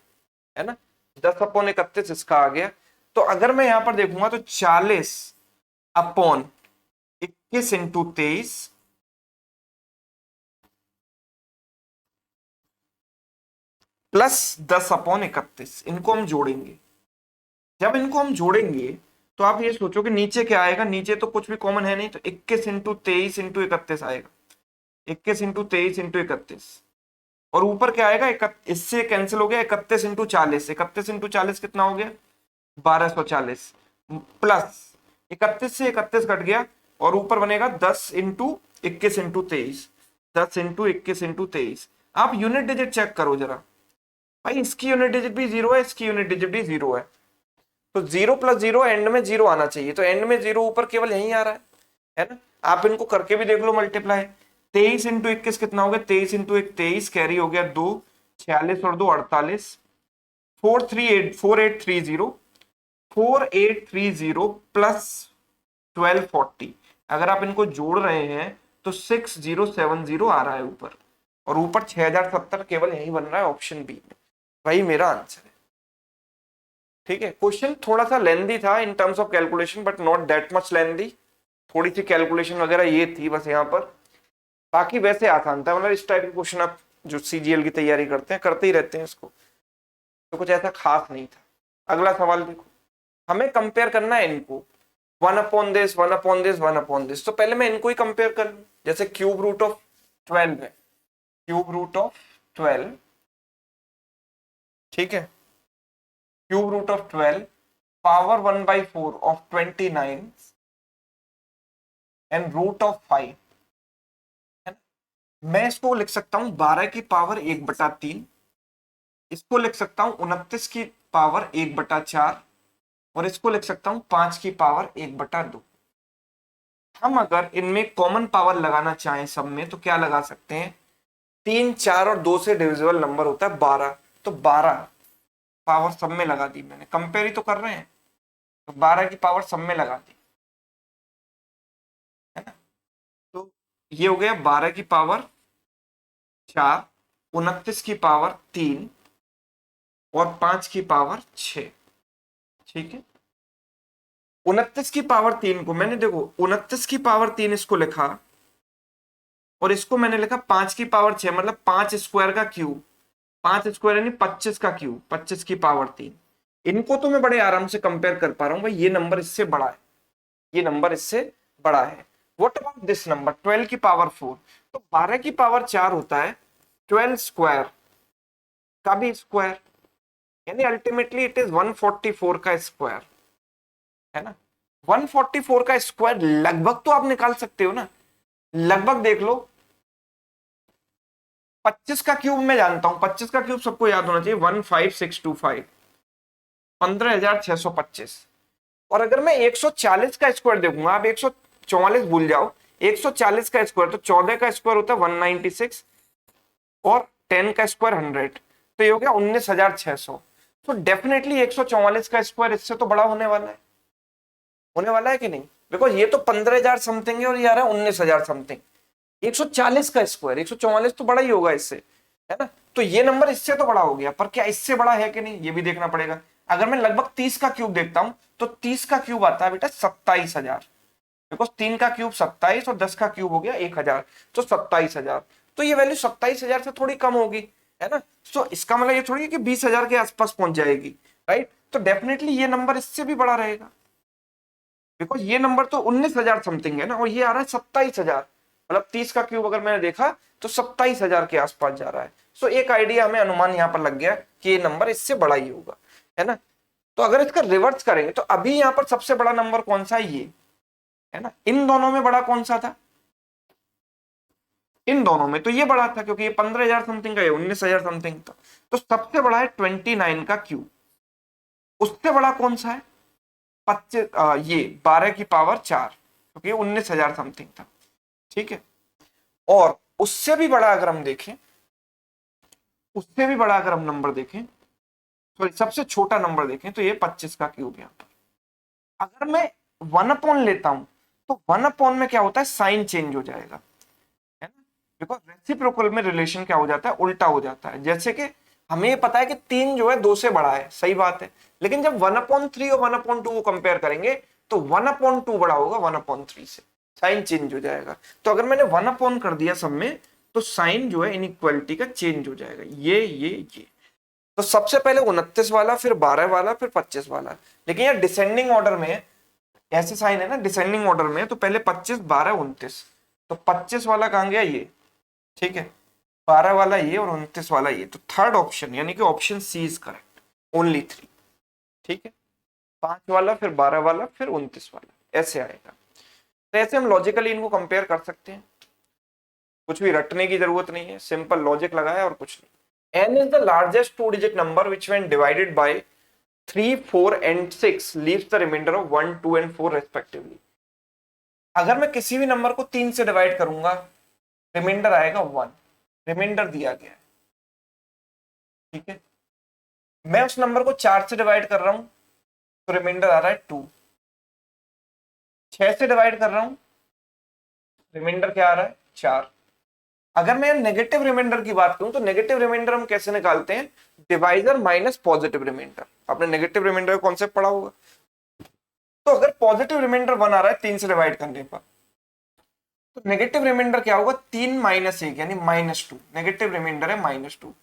[SPEAKER 1] है ना, 10/31 इसका आ गया। तो अगर मैं यहां पर देखूंगा तो 40/21 इंटू 23 प्लस 10/31, इनको हम जोड़ेंगे। जब इनको हम जोड़ेंगे तो आप ये सोचो कि नीचे क्या आएगा, नीचे तो कुछ भी कॉमन है नहीं, तो 21 इंटू 23 इंटू 31 आएगा, 21 इंटू 23 इंटू 31, और ऊपर क्या आएगा, इससे कैंसिल हो गया 31 इंटू 40, 31 इंटू 40 कितना हो गया 1240, प्लस 31 से 31 कट गया, और ऊपर बनेगा 10 इंटू 21 इंटू 23, 10 इंटू 21 इंटू 23। आप यूनिट डिजिट चेक करो जरा भाई, इसकी यूनिट डिजिट भी 0 है, इसकी यूनिट डिजिट भी 0 है, तो 0 + 0 एंड में 0 आना चाहिए, तो एंड में 0 ऊपर केवल यही आ रहा है ना। आप इनको करके भी देख लो मल्टीप्लाई, 23 इंटू 21 कितना हो गया, 23 इंटू 1 23, कैरी हो गया 2, 46 और 2 48, 4830 प्लस 1240। अगर आप इनको जोड़ रहे हैं तो 6070 आ रहा है ऊपर, और ऊपर 6070 केवल यही बन रहा है ऑप्शन बी में, वही मेरा आंसर है। ठीक है, क्वेश्चन थोड़ा सा लेंदी था in terms of calculation, but not that much lengthy, थोड़ी सी कैलकुलेशन वगैरह ये थी बस यहाँ पर, बाकी वैसे आसान था। मतलब इस टाइप के क्वेश्चन आप जो सीजीएल की तैयारी करते हैं करते ही रहते हैं इसको, तो कुछ ऐसा खास नहीं था। अगला सवाल देखो, हमें कंपेयर करना है इनको 1/this 1/this 1/this, तो पहले मैं इनको ही कंपेयर कर लूं, जैसे क्यूब रूट ऑफ 12 है, क्यूब रूट ऑफ 12, ठीक है, cube root of 12 power 1/4 of 29 and root of 5, है ना। मैं इसको लिख सकता हूं 12 की पावर 1/3, इसको लिख सकता हूं 29 की पावर 1/4, और इसको लिख सकता हूं 5 की पावर 1/2। हम अगर इनमें कॉमन पावर लगाना चाहें सब में, तो क्या लगा सकते हैं, 3, 4 और 2 से डिविजिबल नंबर होता है 12, तो 12 पावर सब में लगा दी मैंने, कंपेयर ही तो कर रहे हैं, तो 12 की पावर सब में लगा दी, है ना। तो ये हो गया 12 की पावर 4, 29 की पावर 3 और 5 की पावर 6, ठीक है। 29 की पावर 3 को मैंने, देखो 29 की पावर 3 इसको लिखा, और इसको मैंने लिखा 5 की पावर 6, मतलब 5 स्क्वायर का क्यूब, 5 स्क्वायर यानी 25 का क्यूब, 25 की पावर 3। इनको तो मैं बड़े आराम से कंपेयर कर पा रहा हूं भाई, ये नंबर इससे बड़ा है, ये नंबर इससे बड़ा है। व्हाट अबाउट दिस नंबर 12 की पावर 4, तो 12 की पावर 4 होता है 12 स्क्वायर का भी स्क्वायर, यानी अल्टीमेटली इट इज 144 का स्क्वायर, है ना। 144 का स्क्वायर लगभग तो आप निकाल सकते हो ना, लगभग देख लो, 25 का क्यूब मैं जानता हूं, 25 का क्यूब सबको याद होना चाहिए 15625, 15,625। और अगर मैं 140 का स्क्वायर देखूंगा, आप 144 भूल जाओ, 140 का स्क्वायर, तो 14 का स्क्वायर होता है 196, और 10 का स्क्वायर 100, तो ये हो गया 19,600। तो डेफिनेटली 144 का स्क्वायर इससे तो बड़ा होने वाला है, होने वाला है कि नहीं, बिकॉज ये तो 15,000 समथिंग है और ये आ रहा है 19,000 समथिंग। 140 का स्क्वायर 144 तो बड़ा ही होगा इससे, है ना। तो ये नंबर इससे तो बड़ा हो गया, पर क्या इससे बड़ा है कि नहीं ये भी देखना पड़ेगा। अगर मैं लगभग 30 का क्यूब देखता हूं, तो 30 का क्यूब आता है बेटा 27,000, बिकॉज 3 का क्यूब 27 और 10 का क्यूब हो गया 1,000, तो 27,000। तो ये वैल्यू 27,000 से थोड़ी कम होगी, है ना। तो इसका मतलब ये थोड़ी है कि 20,000 के आसपास पहुंच जाएगी, राइट। तो डेफिनेटली ये नंबर इससे भी बड़ा रहेगा, बिकॉज ये नंबर तो 19,000 समथिंग है ना, और ये आ रहा है 27,000, मतलब 30 का क्यूब अगर मैंने देखा तो 27,000 के आसपास जा रहा है। सो एक आइडिया हमें, अनुमान यहाँ पर लग गया कि ये नंबर इससे बड़ा ही होगा, है ना। तो अगर इसका रिवर्स करेंगे, तो अभी यहाँ पर सबसे बड़ा नंबर कौन सा है, ये है ना, इन दोनों में बड़ा कौन सा था, इन दोनों में तो ये बड़ा था क्योंकि ये 15,000 समथिंग का, ये 19,000 समथिंग था। तो सबसे बड़ा है 29 का क्यूब। उससे बड़ा कौन सा है? 25, ये 12 की पावर 4, क्योंकि ये 19,000 समथिंग था। ठीक है। और उससे भी बड़ा अगर हम देखें, उससे भी बड़ा अगर हम नंबर देखें, सॉरी सबसे छोटा नंबर देखें, तो ये 25 का क्यूब यहाँ पर। अगर मैं 1 अपॉन लेता हूं तो 1 अपॉन में क्या होता है, साइन चेंज हो जाएगा, है ना। बिकॉज रेसिप्रोकल में रिलेशन क्या हो जाता है, उल्टा हो जाता है। जैसे कि हमें ये पता है कि 3 जो है 2 से बड़ा है, सही बात है, लेकिन जब 1/3 और 1/2 को कंपेयर करेंगे तो 1/2 बड़ा होगा 1/3 से, साइन चेंज हो जाएगा। तो अगर मैंने 1 अपॉन कर दिया सब में, तो साइन जो है इनइक्वालिटी का चेंज हो जाएगा, ये। तो सबसे पहले 29 वाला, फिर 12 वाला, फिर 25 वाला। लेकिन यार डिसेंडिंग ऑर्डर में ऐसे साइन है ना, डिसेंडिंग ऑर्डर में, तो पहले 25, 12, 29। तो 25 वाला कहां गया, ये। ठीक है, 12 वाला ये और 29 वाला ये। तो थर्ड ऑप्शन यानी कि option C is correct, only 3। ठीक है, 5 वाला, फिर 12 वाला, फिर 29 वाला, ऐसे आएगा। तो ऐसे हम लॉजिकली इनको कंपेयर कर सकते हैं, कुछ भी रटने की जरूरत नहीं है, सिंपल लॉजिक लगाया और कुछ नहीं। n is the largest two digit number which when divided by 3, 4 and 6 leaves the remainder of 1, 2 and 4 respectively। अगर मैं किसी भी नंबर को 3 से डिवाइड करूंगा, रिमाइंडर आएगा 1, रिमाइंडर दिया गया है। ठीक है, मैं उस नंबर को 4 से डिवाइड कर रहा हूं तो रिमाइंडर आ रहा है 2, 6 से डिवाइड कर रहा हूं, रिमाइंडर क्या आ रहा है, 4। अगर मैं नेगेटिव रिमाइंडर की बात करूं तो नेगेटिव रिमाइंडर हम कैसे निकालते हैं, डिवाइजर माइनस पॉजिटिव रिमाइंडर। आपने नेगेटिव रिमाइंडर का कॉन्सेप्ट पढ़ा होगा। तो अगर पॉजिटिव रिमाइंडर 1 आ रहा है 3 से डिवाइड करने पर, तो नेगेटिव रिमाइंडर क्या होगा, 3 माइनस 1 यानी -2। नेगेटिव रिमाइंडर है -2।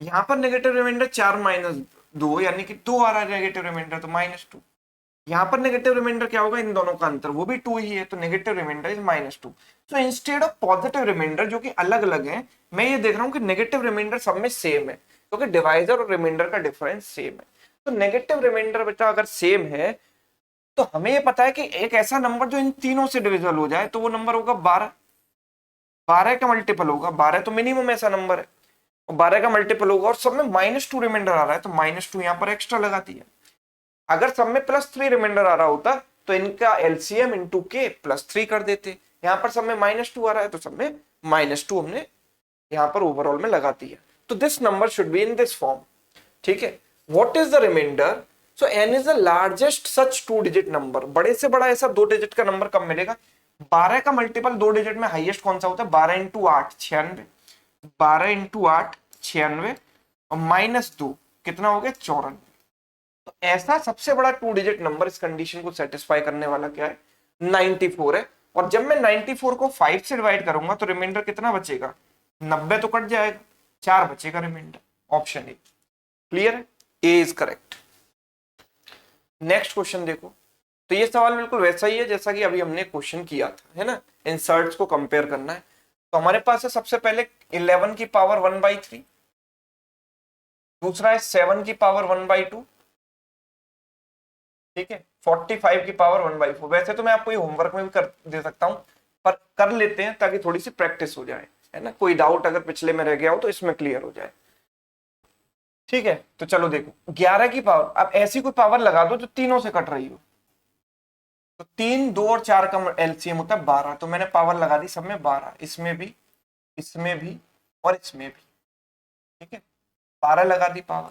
[SPEAKER 1] यहां पर नेगेटिव रिमाइंडर 4 माइनस 2 यानी कि 2 आ रहा है नेगेटिव रिमाइंडर, तो -2। यहाँ पर नेगेटिव रिमाइंडर क्या होगा, इन दोनों का अंतर, वो भी 2 ही है, तो negative reminder is -2। So instead of positive reminder जो कि अलग अलग है, मैं ये देख रहा हूँ कि नेगेटिव रिमाइंडर सब में सेम है, क्योंकि डिवाइजर और रिमाइंडर का डिफरेंस सेम है। तो नेगेटिव रिमाइंडर बेटा अगर सेम है, तो हमें ये पता है कि एक ऐसा नंबर जो इन तीनों से डिविजिबल हो जाए, तो वो नंबर होगा 12। 12 का मल्टीपल होगा, 12 तो मिनिमम ऐसा नंबर है, 12 का मल्टीपल होगा, और सब में -2 रिमाइंडर आ रहा है, तो -2 यहाँ पर एक्स्ट्रा लगा दिया। अगर सब में +3 रिमाइंडर आ रहा होता तो इनका एलसीएम इंटू के +3 कर देते। यहाँ पर सब में -2 आ रहा है, तो सब में -2 हमने यहाँ पर ओवरऑल में लगा दिया। तो this number should be in this form. ठीक है, what is the reminder, so n is the largest such 2 digit number. बड़े से बड़ा ऐसा 2 डिजिट का नंबर कब मिलेगा, 12 का मल्टीपल 2 डिजिट में हाईएस्ट कौन सा होता है, 12 × 8 96, 12 × 8 96 और -2 कितना हो गया, 94। तो ऐसा सबसे बड़ा 2 डिजिट नंबर इस कंडीशन को सेटिस्फाई करने वाला क्या है, 94 है। और जब मैं 94 को 5 से डिवाइड करूंगा तो रिमाइंडर कितना बचेगा, 90 तो कट जाएगा, 4 बचेगा रिमाइंडर, ऑप्शन ए। क्लियर है, ए इज करेक्ट। नेक्स्ट क्वेश्चन देखो, तो ये सवाल बिल्कुल वैसा ही है जैसा कि अभी हमने क्वेश्चन किया था, है ना, इंसर्ट्स को कंपेयर करना है। तो हमारे पास है सबसे पहले 11 की पावर 1/3, दूसरा है 7 की पावर 1/2, ठीक है, 45 की पावर 1/4। वैसे तो मैं आपको ये होमवर्क में भी कर दे सकता हूं, पर कर लेते हैं ताकि थोड़ी सी प्रैक्टिस हो जाए, है ना, कोई डाउट अगर पिछले में रह गया हो तो इसमें क्लियर हो जाए। ठीक है, तो चलो देखो 11 की पावर, अब ऐसी कोई पावर लगा दो जो तीनों से कट रही हो। तो 3, 2 और 4 का एलसीएम होता है 12, तो मैंने पावर लगा दी सब में 12, इसमें भी, इसमें भी और इसमें भी। ठीक है, 12 लगा दी पावर।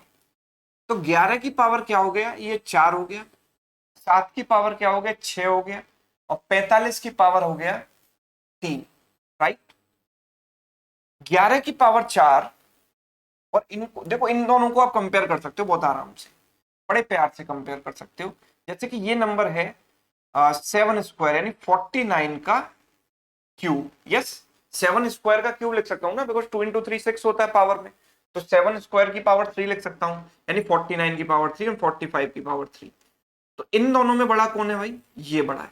[SPEAKER 1] तो 11 की पावर क्या हो गया, ये 4 हो गया, 7 की पावर क्या हो गया, 6 हो गया, और 45 की पावर हो गया 3। राइट, 11 की पावर 4, और इनको देखो, इन दोनों को आप कंपेयर कर सकते हो बहुत आराम से, बड़े प्यार से कंपेयर कर सकते हो। जैसे कि ये नंबर है 7 स्क्वायर यानी 49 का क्यूब। यस, 7 स्क्वायर का क्यूब लिख सकता हूँ ना, बिकॉज 2 × 3 6 होता है पावर में। तो 7 स्क्वायर की पावर 3 लिख सकता हूँ, यानी 49 की पावर 3 और 45 की पावर 3। तो इन दोनों में बड़ा कौन है भाई, ये बड़ा है,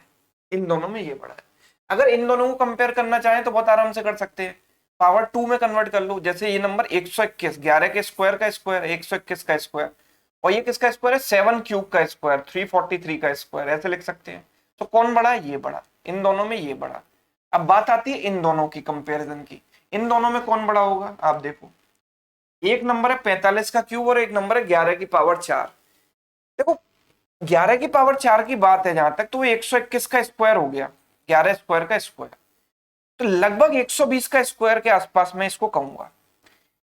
[SPEAKER 1] इन दोनों में ये बड़ा है। अगर इन दोनों को कंपेयर करना चाहें तो बहुत आराम से कर सकते हैं, पावर 2 में कन्वर्ट कर लो। जैसे ये नंबर 121, 11 के स्क्वायर का स्क्वायर, 121 का स्क्वायर, और ये किसका स्क्वायर है, 7 क्यूब का स्क्वायर, 343 का स्क्वायर, ऐसे लिख सकते हैं। तो कौन बड़ा है, ये बड़ा, इन दोनों में ये बड़ा। अब बात आती है इन दोनों की कंपैरिजन की। इन दोनों में कौन बड़ा होगा? आप देखो, एक नंबर है 45 का क्यूब और एक नंबर है 11 की पावर 4। देखो 11 की पावर 4 की बात है जहां तक, तो वो 121 का स्क्वायर हो गया, 11 स्क्वायर का स्क्वायर, तो लगभग 120 का स्क्वायर के आसपास मैं इसको कहूंगा।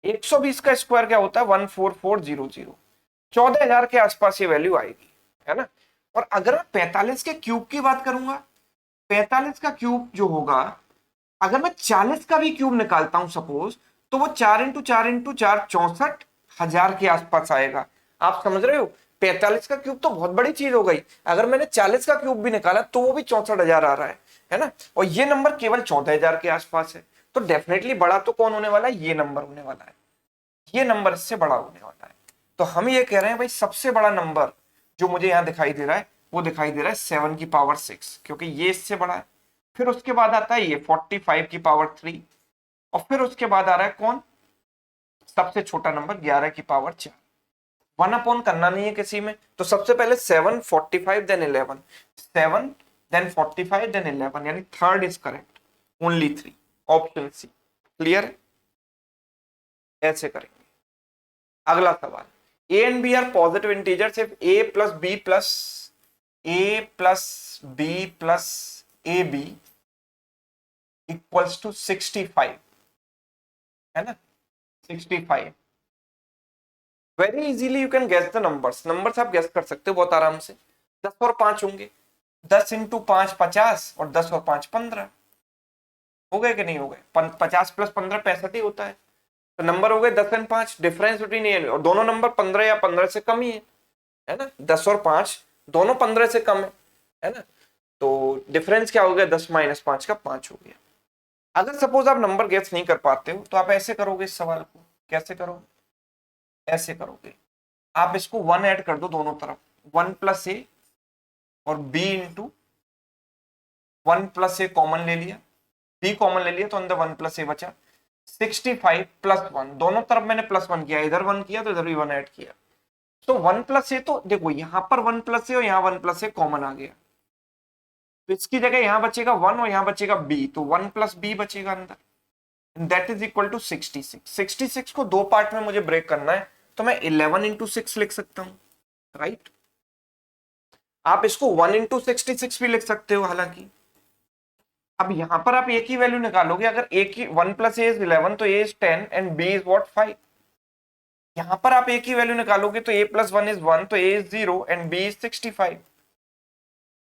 [SPEAKER 1] 120 का स्क्वायर क्या होता है? 14400, 14,000 के आसपास ये वैल्यू आएगी, है ना। और अगर मैं 45 के क्यूब की बात करूंगा, 45 का क्यूब जो होगा, अगर मैं 40 का भी क्यूब निकालता हूं सपोज, तो वो 4 × 4 × 4 64,000 के आसपास आएगा। आप समझ रहे हो? 45 का क्यूब तो बहुत बड़ी चीज हो गई, अगर मैंने 40 का क्यूब भी निकाला तो वो भी 64,000 आ रहा है ना। और ये नंबर केवल 14,000 के आसपास है, तो डेफिनेटली बड़ा तो कौन होने वाला है? ये नंबर होने वाला है, ये नंबर इससे बड़ा होने वाला है। तो हम ये कह रहे हैं भाई सबसे बड़ा नंबर जो मुझे यहां दिखाई दे रहा है, वो दिखाई दे रहा है 7 की पावर 6, क्योंकि ये इससे बड़ा है। फिर उसके बाद आता है ये 45 की पावर 3, और फिर उसके बाद आ रहा है कौन? सबसे छोटा नंबर 11 की पावर 4। 1 अपॉन करना नहीं है किसी में, तो सबसे पहले 7, 45 देन 11, 7 देन 45 देन 11, यानी third is correct, only 3, option C. Clear है? ऐसे करेंगे। अगला सवाल, A and B are positive integers if A plus B plus A B equals to 65, है ना, 65। Very easily you can guess the numbers, numbers आप guess कर सकते हो बहुत आराम से। 10 और 5 होंगे, 10 × 5 50, और 10 और 5 15, हो गए कि नहीं हो गए? 50 + 15 65 ही होता है, तो नंबर हो गए 10 और 5। डिफरेंस बिटवीन ए और दोनों नंबर 15 या 15 से कम ही है ना। 10 और 5 दोनों 15 से कम है ना, तो डिफरेंस क्या हो गया? 10 - 5 का 5 हो गया। अगर सपोज आप नंबर गेस नहीं कर पाते हो, तो आप ऐसे करोगे इस सवाल को, कैसे करोगे? ऐसे करोगे, आप इसको 1 ऐड कर दो दोनों तरफ, 1 + a और b इंटू 1 + a कॉमन ले लिया, b कॉमन ले लिया, तो अंदर 1 + a बचा। 65 + 1, दोनों तरफ मैंने +1 किया, इधर 1 किया तो इधर भी 1 ऐड किया, तो 1 + a, तो देखो यहां पर 1 + a और यहाँ 1 + a कॉमन आ गया, तो इसकी जगह यहां बचेगा 1 और यहां बचेगा b, तो 1 + b बचेगा अंदर, दैट इज इक्वल टू 66। 66 को दो पार्ट में मुझे ब्रेक करना है, तो मैं 11 × 6 लिख सकता हूं, राइट। आप इसको 1 × 66 भी लिख सकते हो हालांकि। अब यहां पर आप a की वैल्यू निकालोगे, अगर a की 1 + a इज 11, तो a is 10 and b is what 5। यहां पर आप a की वैल्यू निकालोगे, तो a + 1 इज 1, तो a is 0 and b is 65।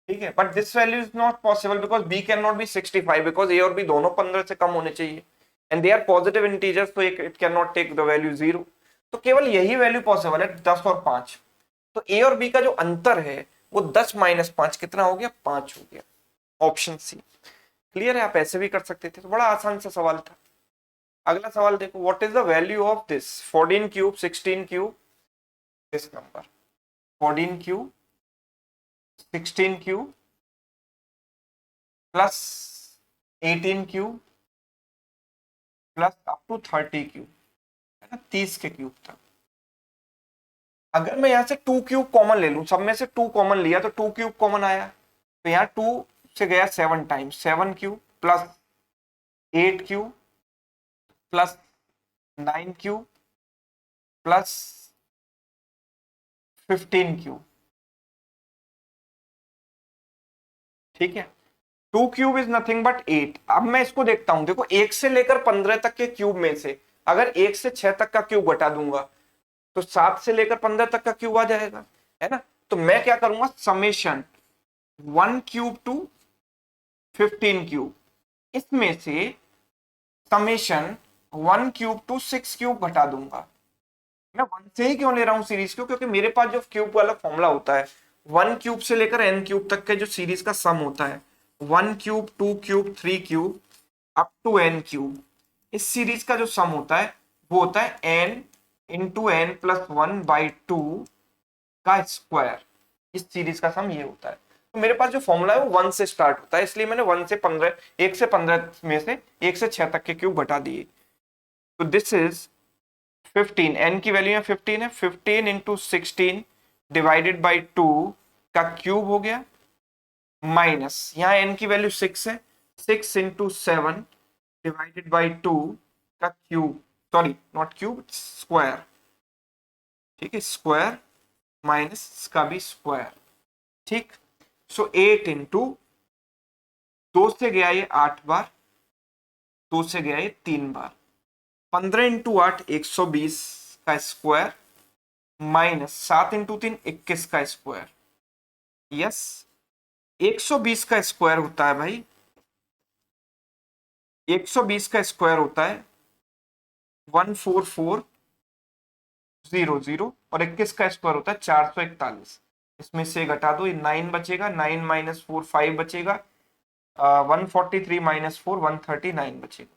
[SPEAKER 1] ठीक है, but this value is not possible because b can not be 65, because a और b दोनों 15 से कम होने चाहिए, and they are positive integers, तो it can not take the value 0। तो केवल यही वैल्यू पॉसिबल है, 10 और 5। तो a और b का जो अंतर है वो 10 - 5 कितना हो गया? 5 हो गया, ऑप्शन सी। क्लियर है? आप ऐसे भी कर सकते थे, तो बड़ा आसान सा सवाल था। अगला सवाल देखो, what is the value of this 14 cube 16 cube, this number 14 cube 16 cube plus 18 cube plus up to 30 cube, है ना, 30 के क्यूब तक। अगर मैं यहां से 2 क्यूब कॉमन ले लूं, सब में से 2 कॉमन लिया, तो 2 क्यूब कॉमन आया, तो यहाँ 2 से गया 7 times, 7 cube plus 8 cube plus 9 cube plus 15 cube. ठीक है, 2 क्यूब इज नथिंग बट 8। अब मैं इसको देखता हूं, देखो 1 से लेकर 15 तक के क्यूब में से अगर 1 से 6 तक का क्यूब घटा दूंगा, तो 7 से लेकर 15 तक का क्यूब आ जाएगा, है ना। तो मैं क्या करूंगा? समेशन 1 क्यूब टू 15 क्यूब, इसमें से समेशन 1 क्यूब टू 6 क्यूब घटा दूंगा। मैं 1 से ही क्यों ले रहा हूं सीरीज को? क्योंकि मेरे पास जो क्यूब वाला फॉर्मूला होता है, 1 क्यूब से लेकर n क्यूब तक के जो सीरीज का सम होता है, 1 cube 2 cube 3 cube up to n cube, इस सीरीज का जो सम होता है वो होता है n इंटू n + 1/2 का स्क्वायर। इस सीरीज का सम ये होता है। तो मेरे पास जो फॉर्मूला है वो 1 से स्टार्ट होता है, इसलिए मैंने 1 से 15, 1 से 15 में से 1 से 6 तक के क्यूब घटा दिए। तो दिस इज 15, n की वैल्यू 15 है, 15 × 16 डिवाइडेड बाई 2 का क्यूब हो गया, माइनस यहाँ n की वैल्यू 6 है, 6 × 7 डिवाइडेड बाई 2 का cube, sorry not cube, square, ठीक है, स्क्वायर माइनस इसका भी स्क्वायर, ठीक। सो 8 इंटू 2 से गया ये 8 बार, 2 से गया ये 3 बार, 15 इंटू 8 120 का स्क्वायर माइनस 7 इंटू 3 21 का स्क्वायर। यस, 120 का स्क्वायर होता है भाई, 120 का स्क्वायर होता है 14400 और 21 का स्क्वायर होता है 441। इसमें से घटा दो, ये 9 बचेगा, 9 माइनस 4 5 बचेगा, 143 माइनस 4 139 बचेगा,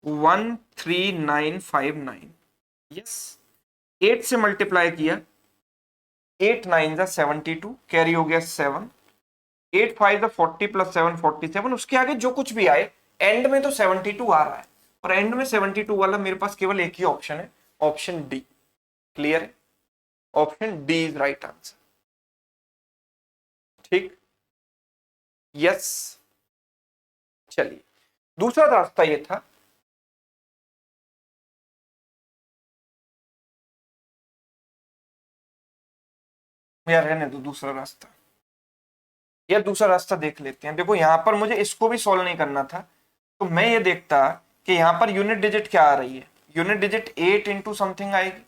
[SPEAKER 1] 13959। यस, 8 से मल्टीप्लाई किया, 8 9 जा 72, कैरी हो गया 7, 8 5 जा 40 प्लस 7 47, उसके आगे जो कुछ भी आए, एंड में तो 72 आ रहा है, और एंड में 72 वाला मेरे पास केवल एक ही ऑप्शन है, ऑप्शन डी। क्लियर है? Option D is right answer, ठीक। यस, चलिए दूसरा रास्ता ये था, या रहने दो दूसरा रास्ता, या दूसरा रास्ता देख लेते हैं। देखो यहां पर मुझे इसको भी सॉल्व नहीं करना था, तो मैं ये देखता कि यहां पर यूनिट डिजिट क्या आ रही है, यूनिट डिजिट 8 इंटू समथिंग आएगी,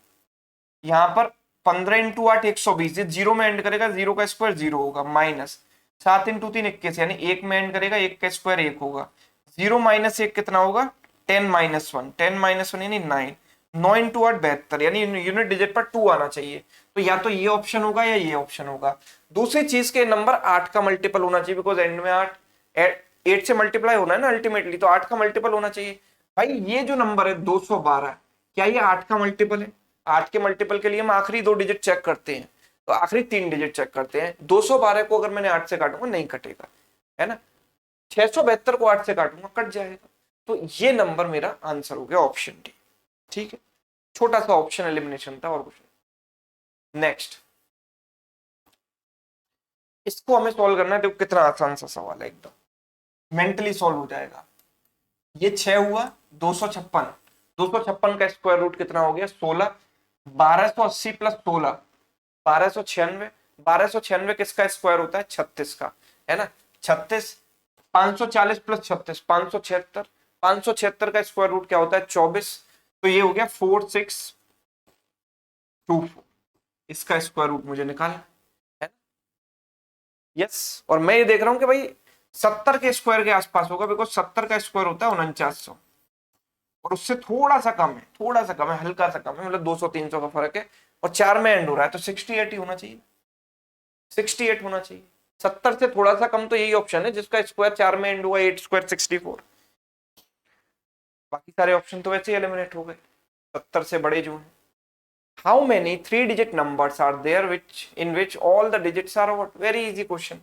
[SPEAKER 1] यहां पर 15 इंटू 8 120, ये जीरो में एंड करेगा, जीरो का स्क्वायर जीरो होगा, माइनस 7 इंटू 3 21, यानी एक में एंड करेगा, एक का स्क्वायर एक होगा, जीरो माइनस एक कितना होगा, 10 माइनस 1, 10 माइनस 1 यानी 9, 9 इंटू 8 72, यानी यूनिट डिजिट पर 2 आना चाहिए। तो या तो ये ऑप्शन होगा या ये ऑप्शन होगा। दूसरी चीज के नंबर 8 का मल्टीपल होना चाहिए, बिकॉज एंड में 8 8 से मल्टीप्लाई होना है ना अल्टीमेटली, तो 8 का मल्टीपल होना चाहिए। भाई ये जो नंबर है 212, क्या ये 8 का मल्टीपल है? 8 के मल्टीपल के लिए हम आखिरी 2 डिजिट चेक करते हैं, तो आखिरी 3 डिजिट चेक करते हैं। 212 को अगर मैंने 8 से काटूंगा नहीं कटेगा, है ना। 672 को 8 से काटूंगा कट जाएगा। तो ये नंबर मेरा आंसर हो गया ऑप्शन डी, ठीक है। छोटा सा ऑप्शन एलिमिनेशन था और कुछ नहीं। नेक्स्ट, इसको हमें सॉल्व करना है। देखो कितना आसान सा सवाल है, एकदम मेंटली सॉल्व हो जाएगा। ये 6 हुआ, 256, 256 का स्क्वायर रूट कितना हो गया 16, 1280 प्लस 16 1296, 1296 किसका स्क्वायर होता है 36 का, है ना। 36, 540 प्लस 36 576, 576 का स्क्वायर रूट क्या होता है 24, तो ये हो गया 4624, इसका स्क्वायर रूट मुझे निकालना है। यस, और मैं ये देख रहा हूं कि भाई 70 के स्क्वायर के आसपास होगा, बिकॉज 70 का स्क्वायर होता है 4900, और उससे थोड़ा सा कम है, थोड़ा सा कम है, हल्का सा कम है, मतलब 200-300 का फर्क है, और 4 में एंड हो रहा है, तो 68 ही होना चाहिए, 68 होना चाहिए। 70 से थोड़ा सा कम तो यही ऑप्शन है जिसका स्क्वायर 4 में एंड हुआ, 8 स्क्वायर 64। बाकी सारे ऑप्शन तो वैसे ही एलिमिनेट हो गए 70 से बड़े जो हैं। How many 3 digit numbers are there which in which all the digits are odd? Very easy question.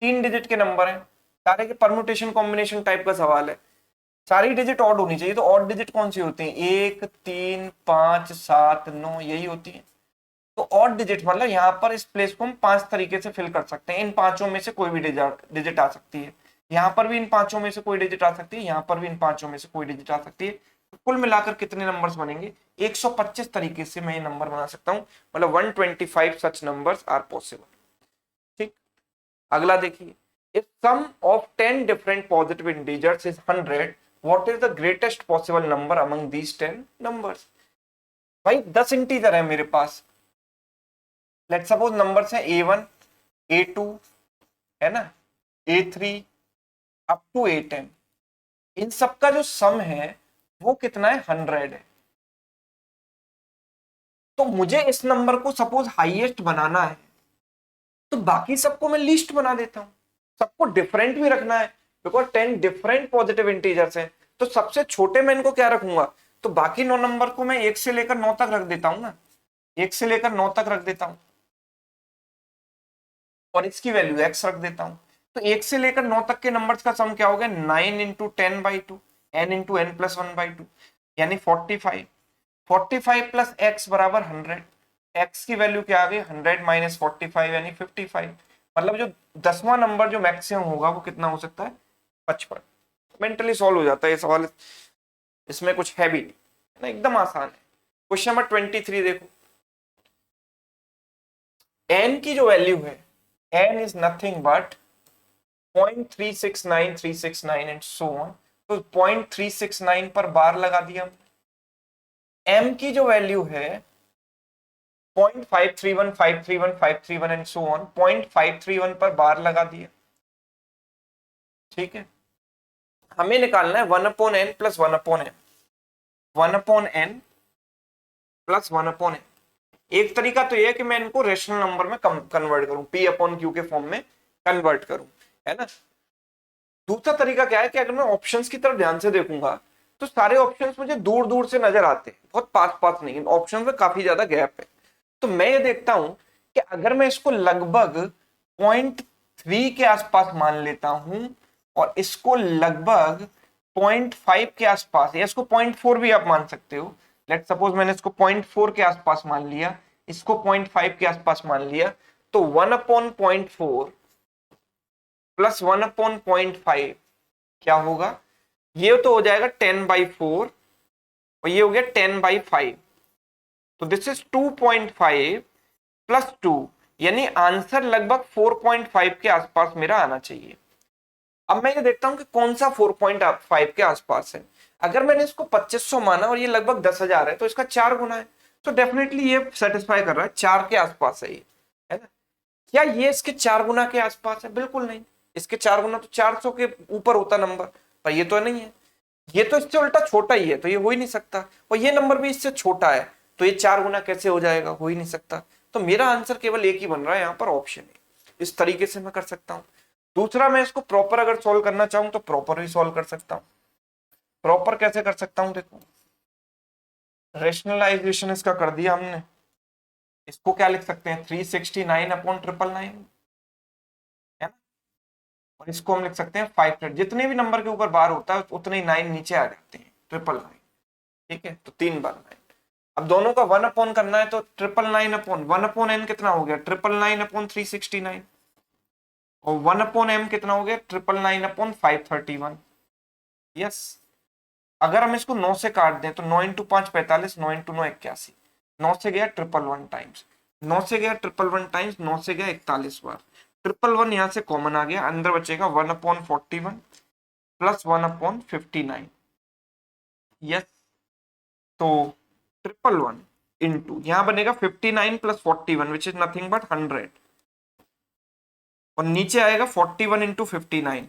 [SPEAKER 1] 3 digit के नंबर हैं सारे के, परम्यूटेशन कॉम्बिनेशन टाइप का सवाल है। सारी डिजिट ऑड होनी चाहिए, तो ऑड डिजिट कौन सी होती है? 1 3 5 7 9, यही होती है। तो ऑड डिजिट मतलब यहाँ पर इस प्लेस को हम 5 तरीके से फिल कर सकते हैं, इन पांचों में से कोई भी डिजिट आ सकती है, यहाँ पर भी इन पांचों में से कोई डिजिट आ सकती है, यहाँ पर भी इन पांचों में से कोई डिजिट आ सकती है। तो कुल मिलाकर कितने नंबर्स बनेंगे? 125 तरीके से मैं ये नंबर बना सकता हूँ, मतलब 125 सच नंबर्स आर पॉसिबल, ठीक। अगला देखिए, if sum of 10 different positive integers is 100, what is the greatest possible number among these 10 numbers? भाई 10 इंटीजर है मेरे पास, लेट सपोज नंबर्स है A1 A2, है ना, A3 अप टू A10, इन सबका जो सम है वो कितना है 100 है। तो मुझे इस नंबर को सपोज हाईएस्ट बनाना है, तो बाकी सबको मैं लीस्ट बना देता हूं, सबको डिफरेंट भी रखना है, बिकॉज 10 डिफरेंट पॉजिटिव इंटीजर्स हैं, तो सबसे छोटे में इनको क्या रखूंगा, तो बाकी 9 नंबर को मैं 1 से लेकर 9 तक रख देता हूं ना, 1 से लेकर 9 तक रख देता हूं, और इसकी वैल्यू x रख देता हूं। तो 1 से लेकर 9 तक के नंबर्स का सम क्या हो गया 9 into 10/2, n into n plus 1/2, यानी 45, 45 प्लस x बराबर 100, x की वैल्यू क्या आ गई 100 माइनस 45 यानी 55, मतलब जो 10वां नंबर जो मैक्सिमम होगा वो कितना हो सकता है 55। मेंटली सॉल्व हो जाता है ये सवाल, इसमें कुछ है भी नहीं, है ना, एकदम आसान है। क्वेश्चन नंबर 23 देखो, n की जो वैल्यू है, n is nothing but 0.369369 and so on. तो 0.369 पर बार लगा दिया। m की जो वैल्यू है 0.531 531 531 एंड सो ऑन, 0.531 पर बार लगा दिया। ठीक है, हमें निकालना है 1/n plus 1/n, 1/n plus 1/n। एक तरीका तो यह है कि मैं इनको रेशनल नंबर में कन्वर्ट करूं, p/q के फॉर्म में कन्वर्ट करूं, है ना। दूसरा तरीका क्या है कि अगर मैं ऑप्शंस की तरफ ध्यान से देखूंगा तो सारे ऑप्शंस मुझे दूर दूर से नजर आते हैं, बहुत पास पास नहीं, ऑप्शंस में काफी ज्यादा गैप है। तो मैं ये देखता हूं कि अगर मैं इसको लगभग 0.3 के आसपास मान लेता हूं और इसको लगभग 0.5 के आसपास, या इसको 0.4 भी आप मान सकते हो। लेट सपोज मैंने इसको 0.4 के आसपास मान लिया, इसको 0.5 के आसपास मान लिया, तो 1/0.4 प्लस 1/0.5 क्या होगा, ये तो हो जाएगा 10/4 और ये हो गया 10/5। तो दिस इज 2.5 प्लस 2, यानी आंसर लगभग 4.5 के आसपास मेरा आना चाहिए। अब मैं ये देखता हूं कि कौन सा 4.5 के आसपास है। अगर मैंने इसको 2500 माना और ये लगभग 10,000 है, तो इसका 4 गुना है, तो डेफिनेटली ये सेटिस्फाई कर रहा है, 4 के आसपास है ये, है ना। क्या ये इसके 4 गुना के आसपास है? बिल्कुल नहीं, इसके 4 गुना तो 400 के ऊपर होता नंबर, पर ये तो नहीं है। ये तो इससे उल्टा छोटा ही है, तो ये हो ही नहीं सकता, और ये नंबर भी इससे छोटा है, तो ये 4 गुना कैसे हो जाएगा, हो ही नहीं सकता। तो मेरा आंसर केवल एक ही बन रहा है यहाँ पर, ऑप्शन है। इस तरीके से मैं कर सकता हूँ। दूसरा, मैं इसको प्रॉपर अगर सॉल्व करना चाहूं तो प्रॉपर भी सॉल्व कर सकता हूं। प्रॉपर कैसे कर सकता हूं, देखो, रेशनलाइजेशन इसका कर दिया हमने, इसको क्या लिख सकते हैं, 369/999, है ना। और इसको हम लिख सकते हैं 500, जितने भी नंबर के ऊपर बार होता है उतने ही 9 नीचे आ जाते हैं, 999। ठीक है, तो 3 बार 9। अब दोनों का 1/, करना है तो 999/1/n कितना हो गया, 999/369, और 1/m कितना हो गया, 999/531। यस, अगर हम इसको 9 से काट दें तो 9 × 5 45, 9 × 9 81, 9 से गया 111 टाइम्स, 9 से गया 111 टाइम्स, 9 से गया 41 बार। 111 यहां से कॉमन आ गया, अंदर बचेगा 1/41 प्लस 1/59। यस, तो 111 इंटू यहां बनेगा 59 plus 41 which is nothing but 100, और नीचे आएगा 41 इंटू 59।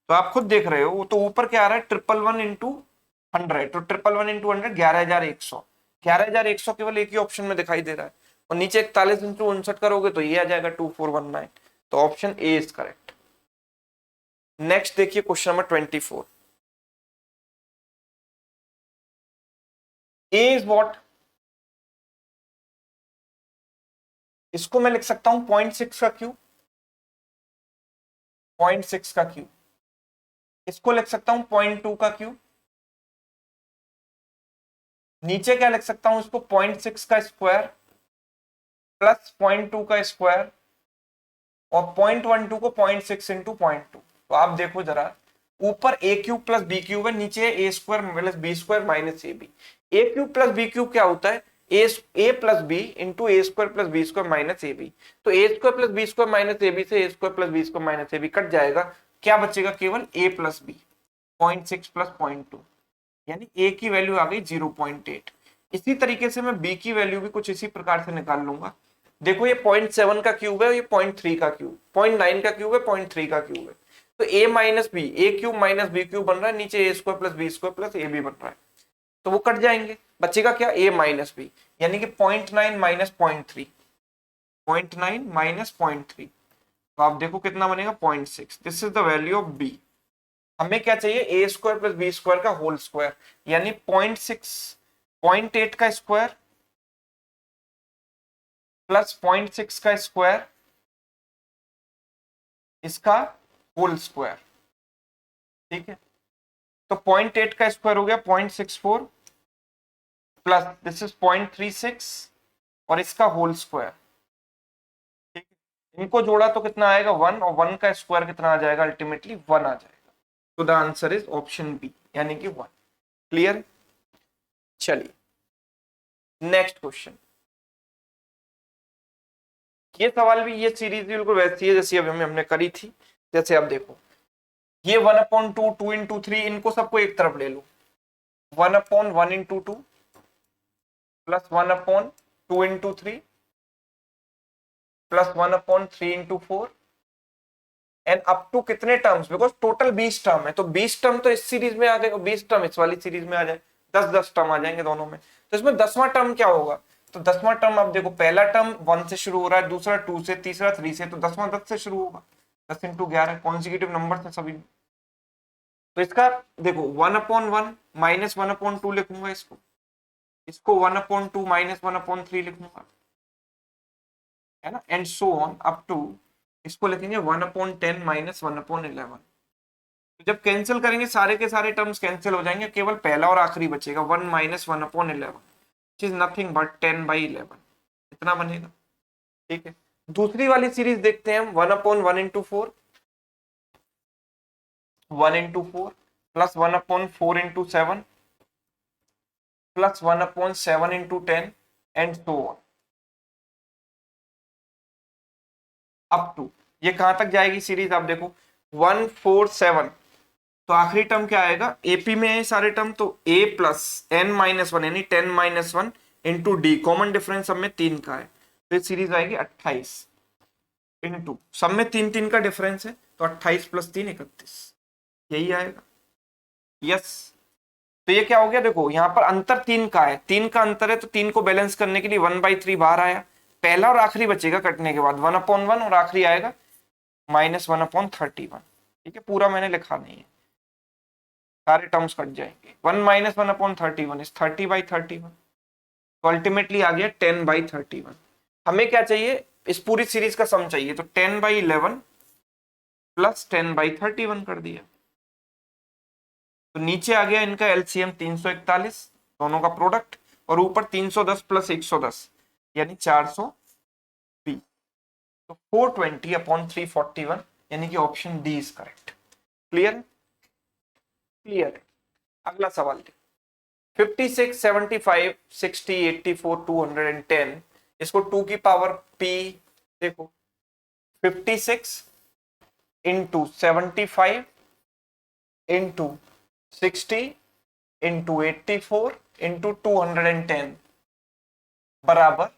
[SPEAKER 1] तो आप खुद देख रहे हो, वो तो ऊपर क्या आ रहा है, 111 इंटू 100, तो 111 इंटू 100 11,100, 11,100 केवल एक ही ऑप्शन में दिखाई दे रहा है, और नीचे 41 इंटू 59 करोगे तो ये आ जाएगा 2419। तो option A is correct. Next देखिए question number 24, A is what, इसको मैं लिख सकता हूं 0.6 का क्यूब, 0.6 का क्यूब, इसको लिख सकता हूं 0.2 का क्यूब, नीचे क्या लिख सकता हूं इसको 0.6 का स्क्वायर प्लस 0.2 का स्क्वायर, और 0.12 को 0.6 इंटू 0.2। तो आप देखो जरा, ऊपर a cube plus b cube है, नीचे a square plus B square minus a b. A cube plus b cube क्या होता है, ए plus b into a square plus B square minus a b. तो a square plus B square minus a b से a square plus B square minus a b cut जाएगा, क्या बचेगा, केवल ए plus B, 0.6 plus 0.2, यानी ए की value आ गई 0.8। इसी तरीके से मैं बी की वैल्यू भी कुछ इसी प्रकार से निकाल लूंगा। देखो, ये 0.7 का क्यूब है, ये 0.3 का क्यूब, 0.9 का क्यूब है, 0.3 का क्यूब है। तो a minus b, a cube minus b cube बन रहा है, नीचे a square plus B square plus A b बन रहा है, तो वो कट जाएंगे, बचेगा क्या, ए माइनस बी, यानी कि 0.9 माइनस 0.3, 0.9 माइनस 0.3, तो आप देखो कितना बनेगा, 0.6। This is the value of B. हमें क्या चाहिए, A square plus B square का होल स्क्वायर, यानी 0.6, 0.8 का स्क्वायर प्लस 0.6 का स्क्वायर, इसका होल स्क्वायर। ठीक है, तो 0.8 का स्क्वायर हो गया 0.64 प्लस दिस इज 0.36 और इसका होल स्क्वायर। ठीक है, इनको जोड़ा तो कितना आएगा, 1, और 1 का स्क्वायर कितना आ जाएगा, अल्टीमेटली 1 आ जाएगा। तो the answer is option B यानी कि 1। क्लियर? चलिए नेक्स्ट क्वेश्चन। ये सवाल भी, ये सीरीज भी बिल्कुल वैसी है जैसी अभी हमने करी थी। जैसे अब देखो, ये 1/2, 2/3, इनको सबको एक तरफ ले लो। 1/1 × 2 plus 1/2 × 3 plus 1/3 × 4 and up to कितने टर्म्स, बिकॉज टोटल 20 टर्म है, तो 20 टर्म तो इस सीरीज में आ गए और 20 टर्म इस वाली सीरीज में आ जाए, 10-10 टर्म आ जाएंगे दोनों में। तो इसमें 10वां टर्म क्या होगा? तो 10वां टर्म अब देखो, पहला टर्म 1 से शुरू हो रहा है, दूसरा 2 से, तीसरा 3 से, तो 10वां 10 से शुरू होगा। 10 × 11 कॉन्जिक्यूटिव नंबर है सभी। तो इसका देखो 1/1 -1/2 लिखूंगा इसको, इसको 1/2 -1/3 लिखूंगा, है ना, and so on up to इसको लिखेंगे 1/10 -1/11। तो जब कैंसिल करेंगे सारे के सारे टर्म्स कैंसिल हो जाएंगे, केवल पहला और आखिरी बचेगा 1 - 1/11, which is nothing but 10/11, इतना बनेगा। ठीक है, दूसरी वाली सीरीज देखते हैं हम। 1/1 × 4, 1 × 4 plus 1/4 × 7 plus 1/7 × 10 and so on up to, ये कहां तक जाएगी सीरीज? आप देखो 1 4 7, तो आखिरी टर्म क्या आएगा? एपी में है सारे टर्म, तो a प्लस n-1 यानी 10-1 इंटू डी, कॉमन डिफरेंस सब में 3 का है, तो ये सीरीज आएगी 28 इंटू, सब में 3-3 का डिफरेंस है, तो 28 + 3 31, यही आएगा। यस, तो ये क्या हो गया? देखो यहाँ पर अंतर 3 का है, 3 का अंतर है, तो 3 को बैलेंस करने के लिए 1/3 बाहर आया, पहला और आखिरी बचेगा कटने के बाद 1/1 और आखिरी आएगा -1/31। ठीक है, पूरा मैंने लिखा नहीं है, सारे टर्म्स कट जाएंगे। 1 - 1/31 इज 30/31, तो अल्टीमेटली आ गया 10/31। हमें क्या चाहिए? इस पूरी सीरीज का सम चाहिए, तो 10/11 प्लस 10/31 कर दिया, तो नीचे आ गया इनका एलसीएम 341, दोनों का प्रोडक्ट, और ऊपर 310 प्लस 110 यानी 420, तो 420/341 यानी कि option D is correct. Clear? Clear है। अगला सवाल देखो, 56 75 60 84 210, इसको 2 की पावर p, देखो 56 इंटू 75 इंटू 60 इंटू 84 इंटू 210 बराबर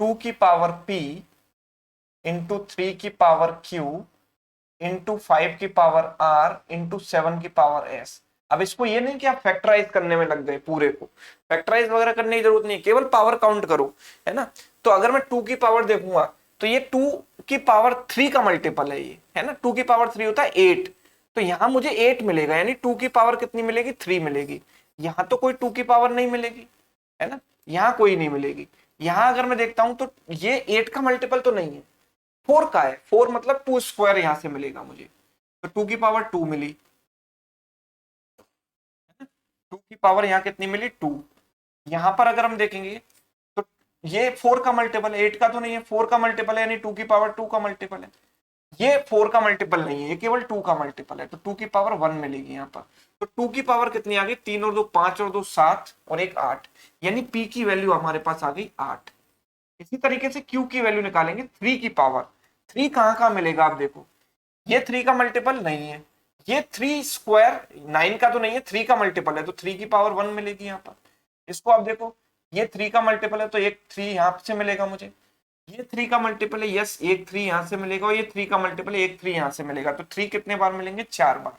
[SPEAKER 1] 2 की पावर p इंटू 3 की पावर q इंटू 5 की पावर r इंटू 7 की पावर s। अब इसको ये नहीं कि आप फैक्टराइज करने में लग गए, पूरे को फैक्टराइज वगैरह करने की जरूरत नहीं, केवल पावर काउंट करो, है ना। तो अगर मैं 2 की पावर देखूंगा, तो ये 2 की पावर 3 का मल्टीपल है ये, है ना। 2 की पावर 3 होता है 8, तो यहां मुझे 8 मिलेगा, यानी 2 की पावर कितनी मिलेगी? 3 मिलेगी। यहां तो कोई 2 की पावर नहीं मिलेगी, है ना, यहां कोई नहीं मिलेगी। यहां अगर मैं देखता हूं तो ये 8 का मल्टीपल तो नहीं है, 4 का है, 4 मतलब 2 स्क्वायर यहां से मिलेगा मुझे, तो 2 की पावर 2 मिली, 2 की पावर यहाँ कितनी मिली? 2। यहां पर अगर हम देखेंगे तो ये 4 का मल्टीपल है, 8 का तो नहीं है, 4 का मल्टीपल है, यानी 2 की पावर 2 का मल्टीपल है। ये 4 का मल्टीपल नहीं है, ये केवल 2 का मल्टीपल है, तो 2 की पावर 1 मिलेगी यहाँ पर। तो 2 की पावर कितनी आ गई? 3 और 2 5 और 2 7 और 1 8, यानी p की वैल्यू हमारे पास आ गई 8। इसी तरीके से q की वैल्यू निकालेंगे, 3 की पावर 3 कहाँ मिलेगा? आप देखो ये 3 का मल्टीपल नहीं है, ये 3 स्क्वायर 9 का तो नहीं है, 3 का मल्टीपल है, तो 3 की पावर 1 मिलेगी यहाँ पर। इसको आप देखो, ये 3 का मल्टीपल है, तो एक 3 यहाँ से मिलेगा मुझे, ये 3 का मल्टीपल है, यस एक 3 यहाँ से मिलेगा, और ये 3 का मल्टीपल है, एक 3 यहाँ से मिलेगा, तो 3 कितने बार मिलेंगे? 4 बार।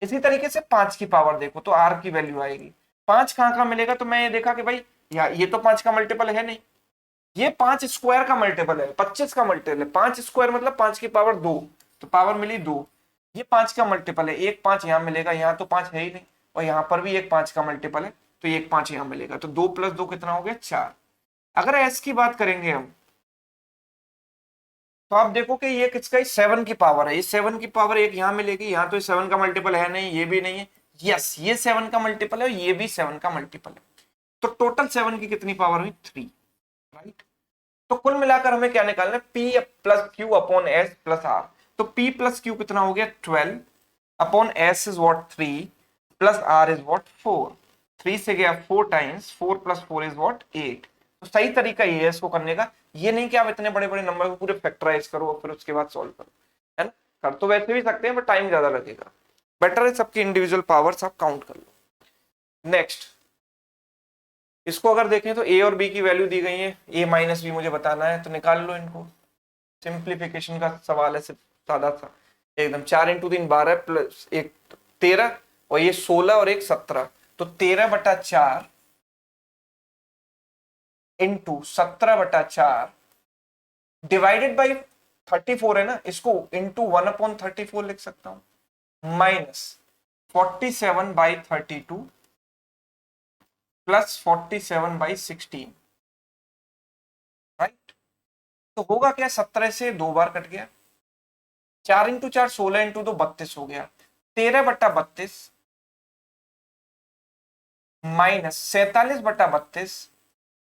[SPEAKER 1] इसी तरीके से 5 की पावर देखो, तो r की वैल्यू आएगी, 5 कहाँ मिलेगा? तो मैं ये देखा कि भाई ये तो 5 का मल्टीपल है नहीं, ये 5 स्क्वायर का मल्टीपल है, 25 का मल्टीपल है, 5 स्क्वायर मतलब 5 की पावर 2, तो पावर मिली 2। ये 5 का मल्टीपल है, एक 5 यहाँ मिलेगा, यहाँ तो 5 है ही नहीं, और यहाँ पर भी एक 5 का मल्टीपल है, तो एक 5 यहाँ मिलेगा, तो 2 + 2 कितना हो गया? 4। अगर s की बात करेंगे हम, तो आप देखो कि ये किसका? 7 की पावर है, ये 7 की पावर एक यहाँ मिलेगी, यहाँ तो 7 का मल्टीपल है नहीं, ये भी नहीं है, यस ये 7 का मल्टीपल है, ये भी 7 का मल्टीपल है, तो टोटल 7 की कितनी पावर हुई? 3, राइट। तो कुल मिलाकर हमें क्या निकालना है? p + q/s + r, तो p + q कितना हो गया? 12, upon S is what 3 plus R is what 4। 3 से गया 4 टाइम्स, 4 प्लस 4 इज व्हाट 8। तो सही तरीका ये है इसको करने का, ये नहीं कि आप इतने बड़े बड़े नंबर को पूरे फैक्टराइज करो और फिर उसके बाद सॉल्व करो, है ना। कर तो वैसे भी सकते हैं बट टाइम ज्यादा लगेगा। बेटर है सबकी इंडिविजुअल पावर्स आप काउंट कर लो। नेक्स्ट, इसको अगर देखें तो ए और बी की वैल्यू दी गई है, ए माइनस बी मुझे बताना है, तो निकाल लो इनको। सिंप्लीफिकेशन का सवाल है, सिर्फ सादा सा एकदम। 4 इंटू 3 12 प्लस 1 13 और ये 16 और 1 17, तो 13/4 इंटू 17/4 डिवाइडेड बाई 34 है ना, इसको इंटू 1/34 लिख सकता हूं, माइनस 47/32 प्लस 47/16, राइट। तो होगा क्या, 17 से 2 बार कट गया, 4 इंटू 4 16 इंटू 2 32 हो गया, 13/32 माइनस 47/32,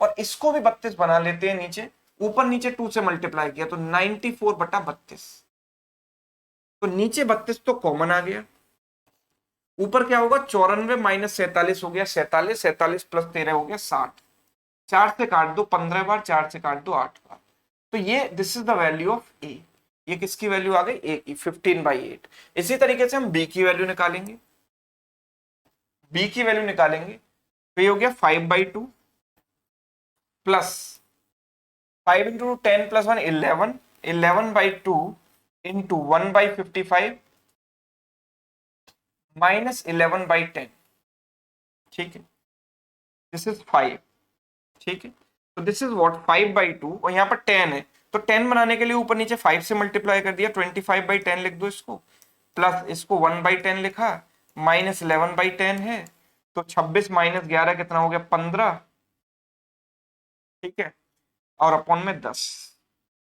[SPEAKER 1] और इसको भी 32 बना लेते हैं नीचे, ऊपर नीचे 2 से मल्टीप्लाई किया तो 94/32। तो नीचे 32 तो कॉमन आ गया, ऊपर क्या होगा 94 माइनस 47 हो गया 47, 47 प्लस 13 हो गया 60। 4 से काट दो 15 बार, 4 से काट दो 8 बार। तो ये this is the value of A. ये किसकी वैल्यू आ गई, ए की, 15/8। इसी तरीके से हम बी की वैल्यू निकालेंगे। बी की वैल्यू निकालेंगे तो ये हो गया 5/2 plus 5 into 10 plus 1 11, 11/2 into 1/55 minus 11/10, ठीक है, दिस इज 5, ठीक है। तो दिस इज व्हाट 5/2, और यहाँ पर 10 है, तो 10 बनाने के लिए ऊपर नीचे 5 से मल्टीप्लाई कर दिया, 25/10 लिख दो इसको, प्लस इसको 1/10 लिखा, माइनस 11/10 है, तो 26 माइनस 11 कितना हो गया 15, ठीक है, और अपॉन में 10।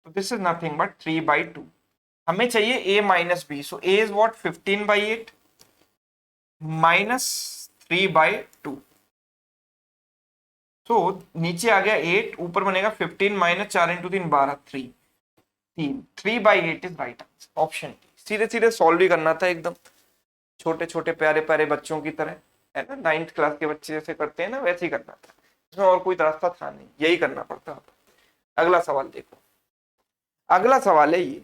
[SPEAKER 1] तो दिस इज नथिंग बट 3/2। हमें चाहिए a minus B, so a is what 15/8 minus 3/2। तो नीचे आ गया 8, ऊपर बनेगा 15 minus 4 into 3 12, 3/8 is right answer, option D. सीधे सीधे सॉल्व ही करना था एकदम, छोटे छोटे प्यारे प्यारे बच्चों की तरह, है ना, 9th क्लास के बच्चे जैसे करते हैं ना, वैसे ही करना था, इसमें और कोई रास्ता था नहीं, यही करना पड़ता। अगला सवाल देखो, अगला सवाल है ये,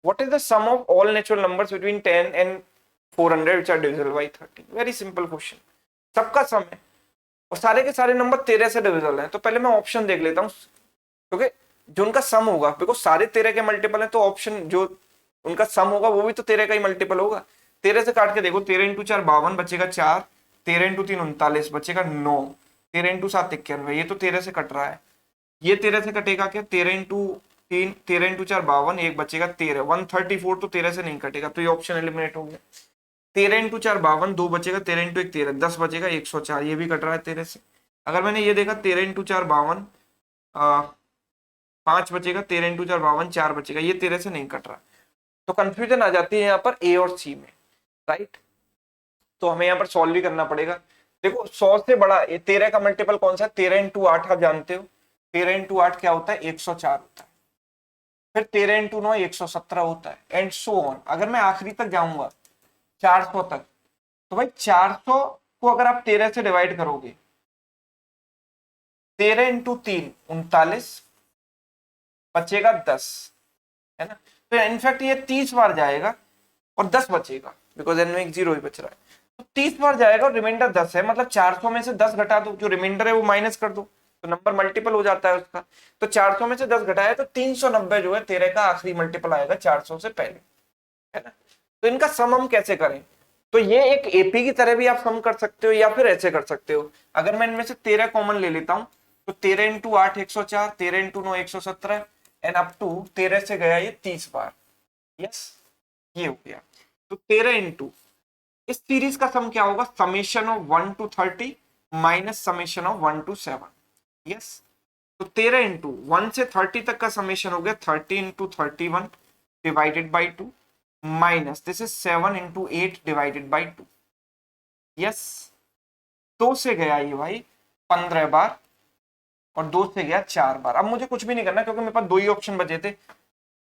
[SPEAKER 1] what is the sum of all natural numbers between 10 and 400 which are divisible by 30। Very simple question, सबका सम है और सारे के सारे नंबर 13 से डिविजिबल हैं। तो पहले मैं ऑप्शन देख लेता हूँ, क्योंकि जो उनका सम होगा, बिकॉज सारे 13 के मल्टीपल है, तो ऑप्शन जो उनका सम होगा वो भी तो 13 का ही मल्टीपल होगा। 13 से काट के देखो, 13 इंटू 4 52 बचेगा 4, 13 इंटू 3 39 बचेगा 9, 13 इंटू 7 91, ये तो 13 से कट रहा है। ये 13 से कटेगा क्या, 13 इंटू 3 13 इंटू 4 52, एक बचेगा 13, 134 तो 13 से नहीं कटेगा, तो ये ऑप्शन एलिमिनेट हो गया। 13 इंटू 4 52, 2 बचेगा, 13 इंटू 1 13, 10 बचेगा 104, ये भी कट रहा है 13 से। अगर मैंने ये देखा 13 इंटू 4 52, 5 बचेगा, 13 इंटू 4 52, 4 बचेगा, ये 13 से नहीं कट रहा, तो कंफ्यूजन आ जाती है यहाँ पर ए और सी में, राइट। तो हमें यहाँ पर सॉल्व भी करना पड़ेगा। देखो 100 से बड़ा 13 का मल्टीपल कौन सा है, 13 इंटू 8 आप जानते हो, 13 इंटू 8 क्या होता है 104 होता है, फिर 13 इंटू 9 117 होता है, एंड सो ऑन। अगर मैं आखिरी तक जाऊंगा 400 तक, तो भाई 400 को अगर आप 13 से डिवाइड करोगे, 13 इंटू 3 39, बचेगा 10, है ना। तो इनफैक्ट ये 30 बार जाएगा और 10 बचेगा, बिकॉज एन में एक जीरो ही बच रहा है, तो 30 बार जाएगा और रिमाइंडर 10 है, मतलब 400 में से 10 घटा दो, जो रिमाइंडर है वो माइनस कर दो, तो नंबर मल्टीपल हो जाता है उसका। तो 400 में से 10 घटाया तो 390 जो है 13 का आखिरी मल्टीपल आएगा 400 से पहले, है ना। तो इनका सम हम कैसे करें, तो ये एक एपी की तरह भी आप सम कर सकते हो या फिर ऐसे कर सकते हो। अगर मैं इनमें से 13 कॉमन ले लेता हूं, तो 13 into 8 104, 13 into 9 117, and up to 13 से गया ये 30 बार, यस, ये हो गया। तो 13 इंटू, इस सीरीज का सम क्या होगा, summation of 1 to 30 minus summation of 1 to 7, yes. तो 13 इंटू 1 से 30 तक का समेशन हो गया 30 into 31 divided by 2 minus this is 7 into 8 divided by 2, yes. 2 से गया ये भाई 15 बार और 2 से गया 4 बार। अब मुझे कुछ भी नहीं करना, क्योंकि मेरे पास दो ही ऑप्शन बचे थे,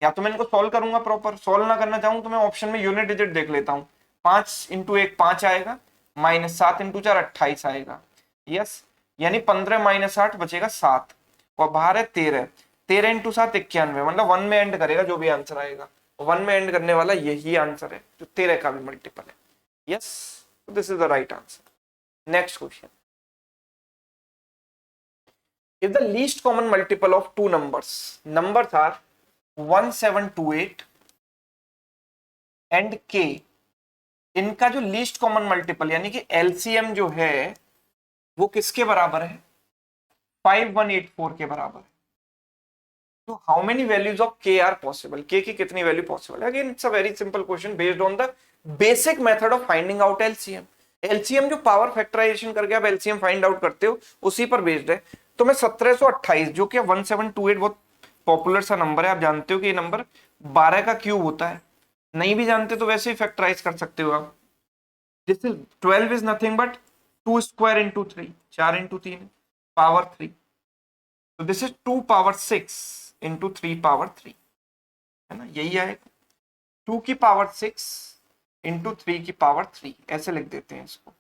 [SPEAKER 1] या तो मैं इनको सॉल्व करूंगा प्रॉपर, सॉल्व ना करना चाहूं तो मैं ऑप्शन में यूनिट डिजिट देख लेता हूं, 5 इंटू 1 5 आएगा, माइनस 7 इंटू 4 28 आएगा। यस, यानी 15 माइनस 8 बचेगा 7, और बाहर है 13। 13 इंटू 7 91, मतलब 1 में एंड करेगा जो भी आंसर आएगा, 1 में एंड करने वाला यही आंसर है जो 13 का भी मल्टीपल है। Yes, this is the right answer. Next question, if the least common multiple of two numbers are 1728 and k, इनका जो लीस्ट कॉमन मल्टीपल यानी कि एलसीएम जो है वो किसके बराबर है? 5184 के बराबर है। तो हाउ मेनी वैल्यूज ऑफ के आर पॉसिबल, के की कितनी वैल्यू पॉसिबल है? Again it's a very simple question based on the basic method of finding out LCM. LCM जो पावर फैक्टराइजेशन करके आप एलसीएम फाइंड आउट करते हो उसी पर बेस्ड है। तो मैं 1728 जो कि 1728 बहुत पॉपुलर सा नंबर है, आप जानते हो कि ये नंबर 12 का क्यूब होता है, नहीं भी जानते तो वैसे ही फैक्टराइज कर सकते हो आप। This is 12 is nothing but 2 square into 3, 4 into 3 power 3, तो this is 2 power 6 into 3 power 3, है ना, यही आएगा। 2 की पावर 6 इंटू 3 की पावर 3, ऐसे लिख देते हैं इसको।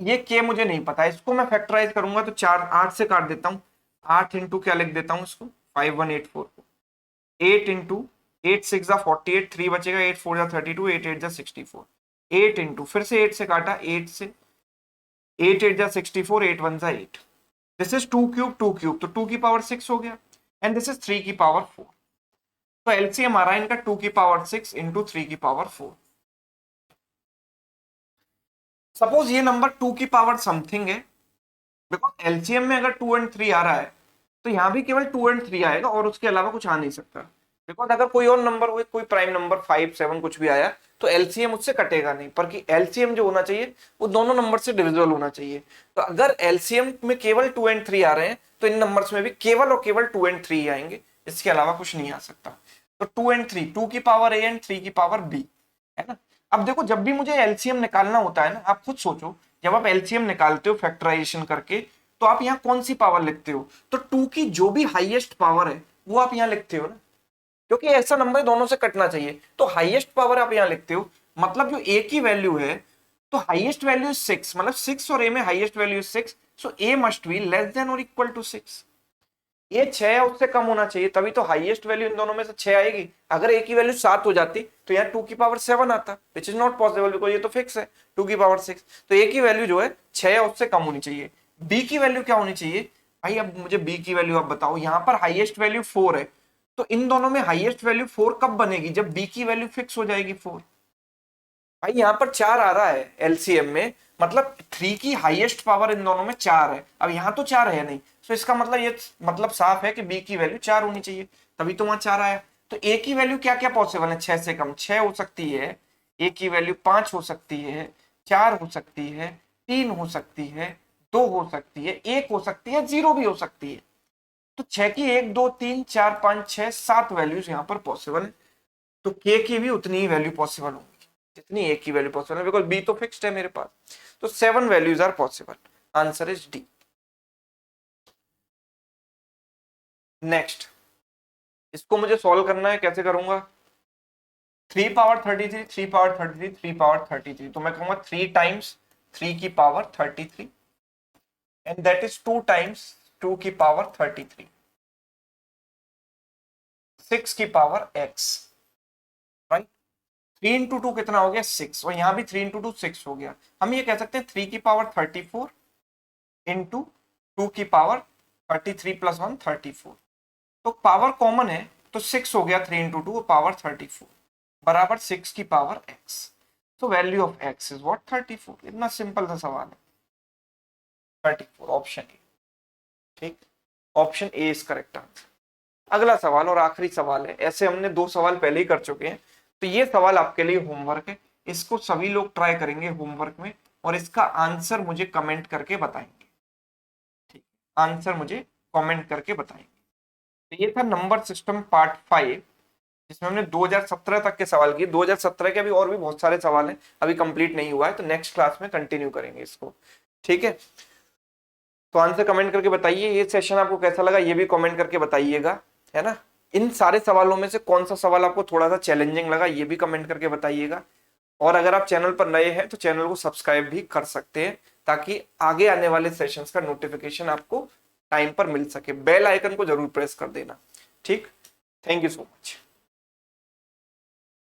[SPEAKER 1] ये के मुझे नहीं पता, इसको मैं फैक्टराइज करूंगा तो 4 8 से काट देता हूँ, 8 इंटू क्या लिख देता हूँ इसको 5184 को, 8 इंटू 8 6 जा 48, 3 बचेगा, 8 4 जा 32, 8 8 जा 64, 8 इंटू फिर से 8 से काटा, 8 से 8 8 जा 64, 8 1 जा 8, दिस इज 2 क्यूब, 2 क्यूब तो 2 की पावर 6 हो गया, एंड दिस इज 3 की पावर 4। तो एलसीएम आ रहा है इनका 2 की पावर 6 इंटू 3 की पावर 4। सपोज ये नंबर 2 की पावर समथिंग है, बिकॉज एलसीएम में अगर 2 एंड 3 आ रहा है तो यहाँ भी केवल 2 एंड 3 आएगा और उसके अलावा कुछ आ नहीं सकता। बिकॉज अगर कोई और नंबर हुए, कोई प्राइम नंबर 5 7 कुछ भी आया तो एलसीएम उससे कटेगा नहीं, पर कि एलसीएम जो होना चाहिए वो दोनों नंबर से डिविजिबल होना चाहिए। तो अगर एलसीएम में केवल 2 एंड 3 आ रहे हैं तो इन नंबर्स में भी केवल और केवल 2 एंड 3 आएंगे, इसके अलावा कुछ नहीं आ सकता। तो 2 एंड 3, 2 की पावर ए एंड 3 की पावर बी, है ना। अब देखो जब भी मुझे एलसीएम निकालना होता है ना, आप खुद सोचो, जब आप एलसीएम निकालते हो फैक्टराइजेशन करके तो आप यहाँ कौन सी पावर लिखते हो? तो 2 की जो भी हाईएस्ट पावर है वो आप यहाँ लिखते हो ना, क्योंकि ऐसा नंबर दोनों से कटना चाहिए। तो हाईएस्ट पावर आप यहाँ लिखते हो, मतलब जो ए की वैल्यू है तो हाईएस्ट वैल्यू 6, मतलब 6 और ए में highest value 6, so A must be less than और इक्वल टू 6। ये 6 है उससे कम होना चाहिए, तभी तो हाईएस्ट वैल्यू इन दोनों में से 6 आएगी। अगर ए की वैल्यू 7 हो जाती तो यहाँ 2 की पावर 7 आता, which is not possible because ये तो फिक्स है 2 की पावर 6। तो ए की वैल्यू जो है 6 है उससे कम होनी चाहिए। बी की वैल्यू क्या होनी चाहिए भाई? अब मुझे बी की वैल्यू आप बताओ। यहाँ पर हाईएस्ट वैल्यू 4 है, तो इन दोनों में हाईएस्ट वैल्यू 4 कब बनेगी? जब बी की वैल्यू फिक्स हो जाएगी 4। भाई यहाँ पर 4 आ रहा है एलसीएम में, मतलब 3 की हाईएस्ट पावर इन दोनों में 4 है। अब यहाँ तो 4 है नहीं, तो इसका मतलब ये मतलब साफ है कि बी की वैल्यू 4 होनी चाहिए, तभी तो वहां 4 आया। तो ए की वैल्यू क्या क्या पॉसिबल है? 6 से कम 6 हो सकती है, ए की वैल्यू 5 हो सकती है, 4 हो सकती है, 3 हो सकती है, 2 हो सकती है, 1 हो सकती है, 0 भी हो सकती है। तो 6 की 1 2 3 4 5 6 7 वैल्यूज यहाँ पर पॉसिबल है। तो के की भी उतनी ही वैल्यू पॉसिबल होगी जितनी ए की वैल्यू पॉसिबल है, बिकॉज बी तो फिक्स्ड है मेरे पास। तो 7 values are possible, answer is D. Next, इसको मुझे सॉल्व करना है, कैसे करूंगा? 3 पावर 33, 3 पावर 33, 3 पावर 33, तो मैं कहूंगा 3 टाइम्स 3 की power 33 and that is 2 times 2 की पावर 33, 6 की पावर x, राइट। 3 इंटू 2 कितना हो गया? 6, और यहां भी 3 इंटू 2 6 हो गया। हम ये कह सकते हैं 3 की पावर 34 इंटू 2 की पावर 33 प्लस 1 34, तो पावर कॉमन है तो 6 हो गया, 3 इंटू 2 पावर 34 बराबर 6 की पावर x। तो value of x is what? 34। इतना सिंपल सा सवाल है, 34 ऑप्शन ए। ठीक, option A is correct answer. अगला सवाल और आखिरी सवाल है, ऐसे हमने 2 सवाल पहले ही कर चुके हैं, तो ये सवाल आपके लिए होमवर्क है, इसको सभी लोग ट्राई करेंगे होमवर्क में और इसका आंसर मुझे कमेंट करके बताएंगे। ठीक, आंसर मुझे कमेंट करके बताएंगे। तो ये था नंबर सिस्टम पार्ट 5, जिसमें हमने 2017 तक के सवाल किए। 2017 के अभी और भी बहुत सारे सवाल हैं, अभी कंप्लीट नहीं हुआ है, तो नेक्स्ट क्लास में कंटिन्यू करेंगे इसको। ठीक है, तो आंसर कमेंट करके बताइए। ये सेशन आपको कैसा लगा ये भी कमेंट करके बताइएगा, है ना। इन सारे सवालों में से कौन सा सवाल आपको थोड़ा सा चैलेंजिंग लगा ये भी कमेंट करके बताइएगा। और अगर आप चैनल पर नए हैं तो चैनल को सब्सक्राइब भी कर सकते हैं, ताकि आगे आने वाले सेशंस का नोटिफिकेशन आपको टाइम पर मिल सके। बेल आइकन को जरूर प्रेस कर देना। ठीक, थैंक यू सो मच।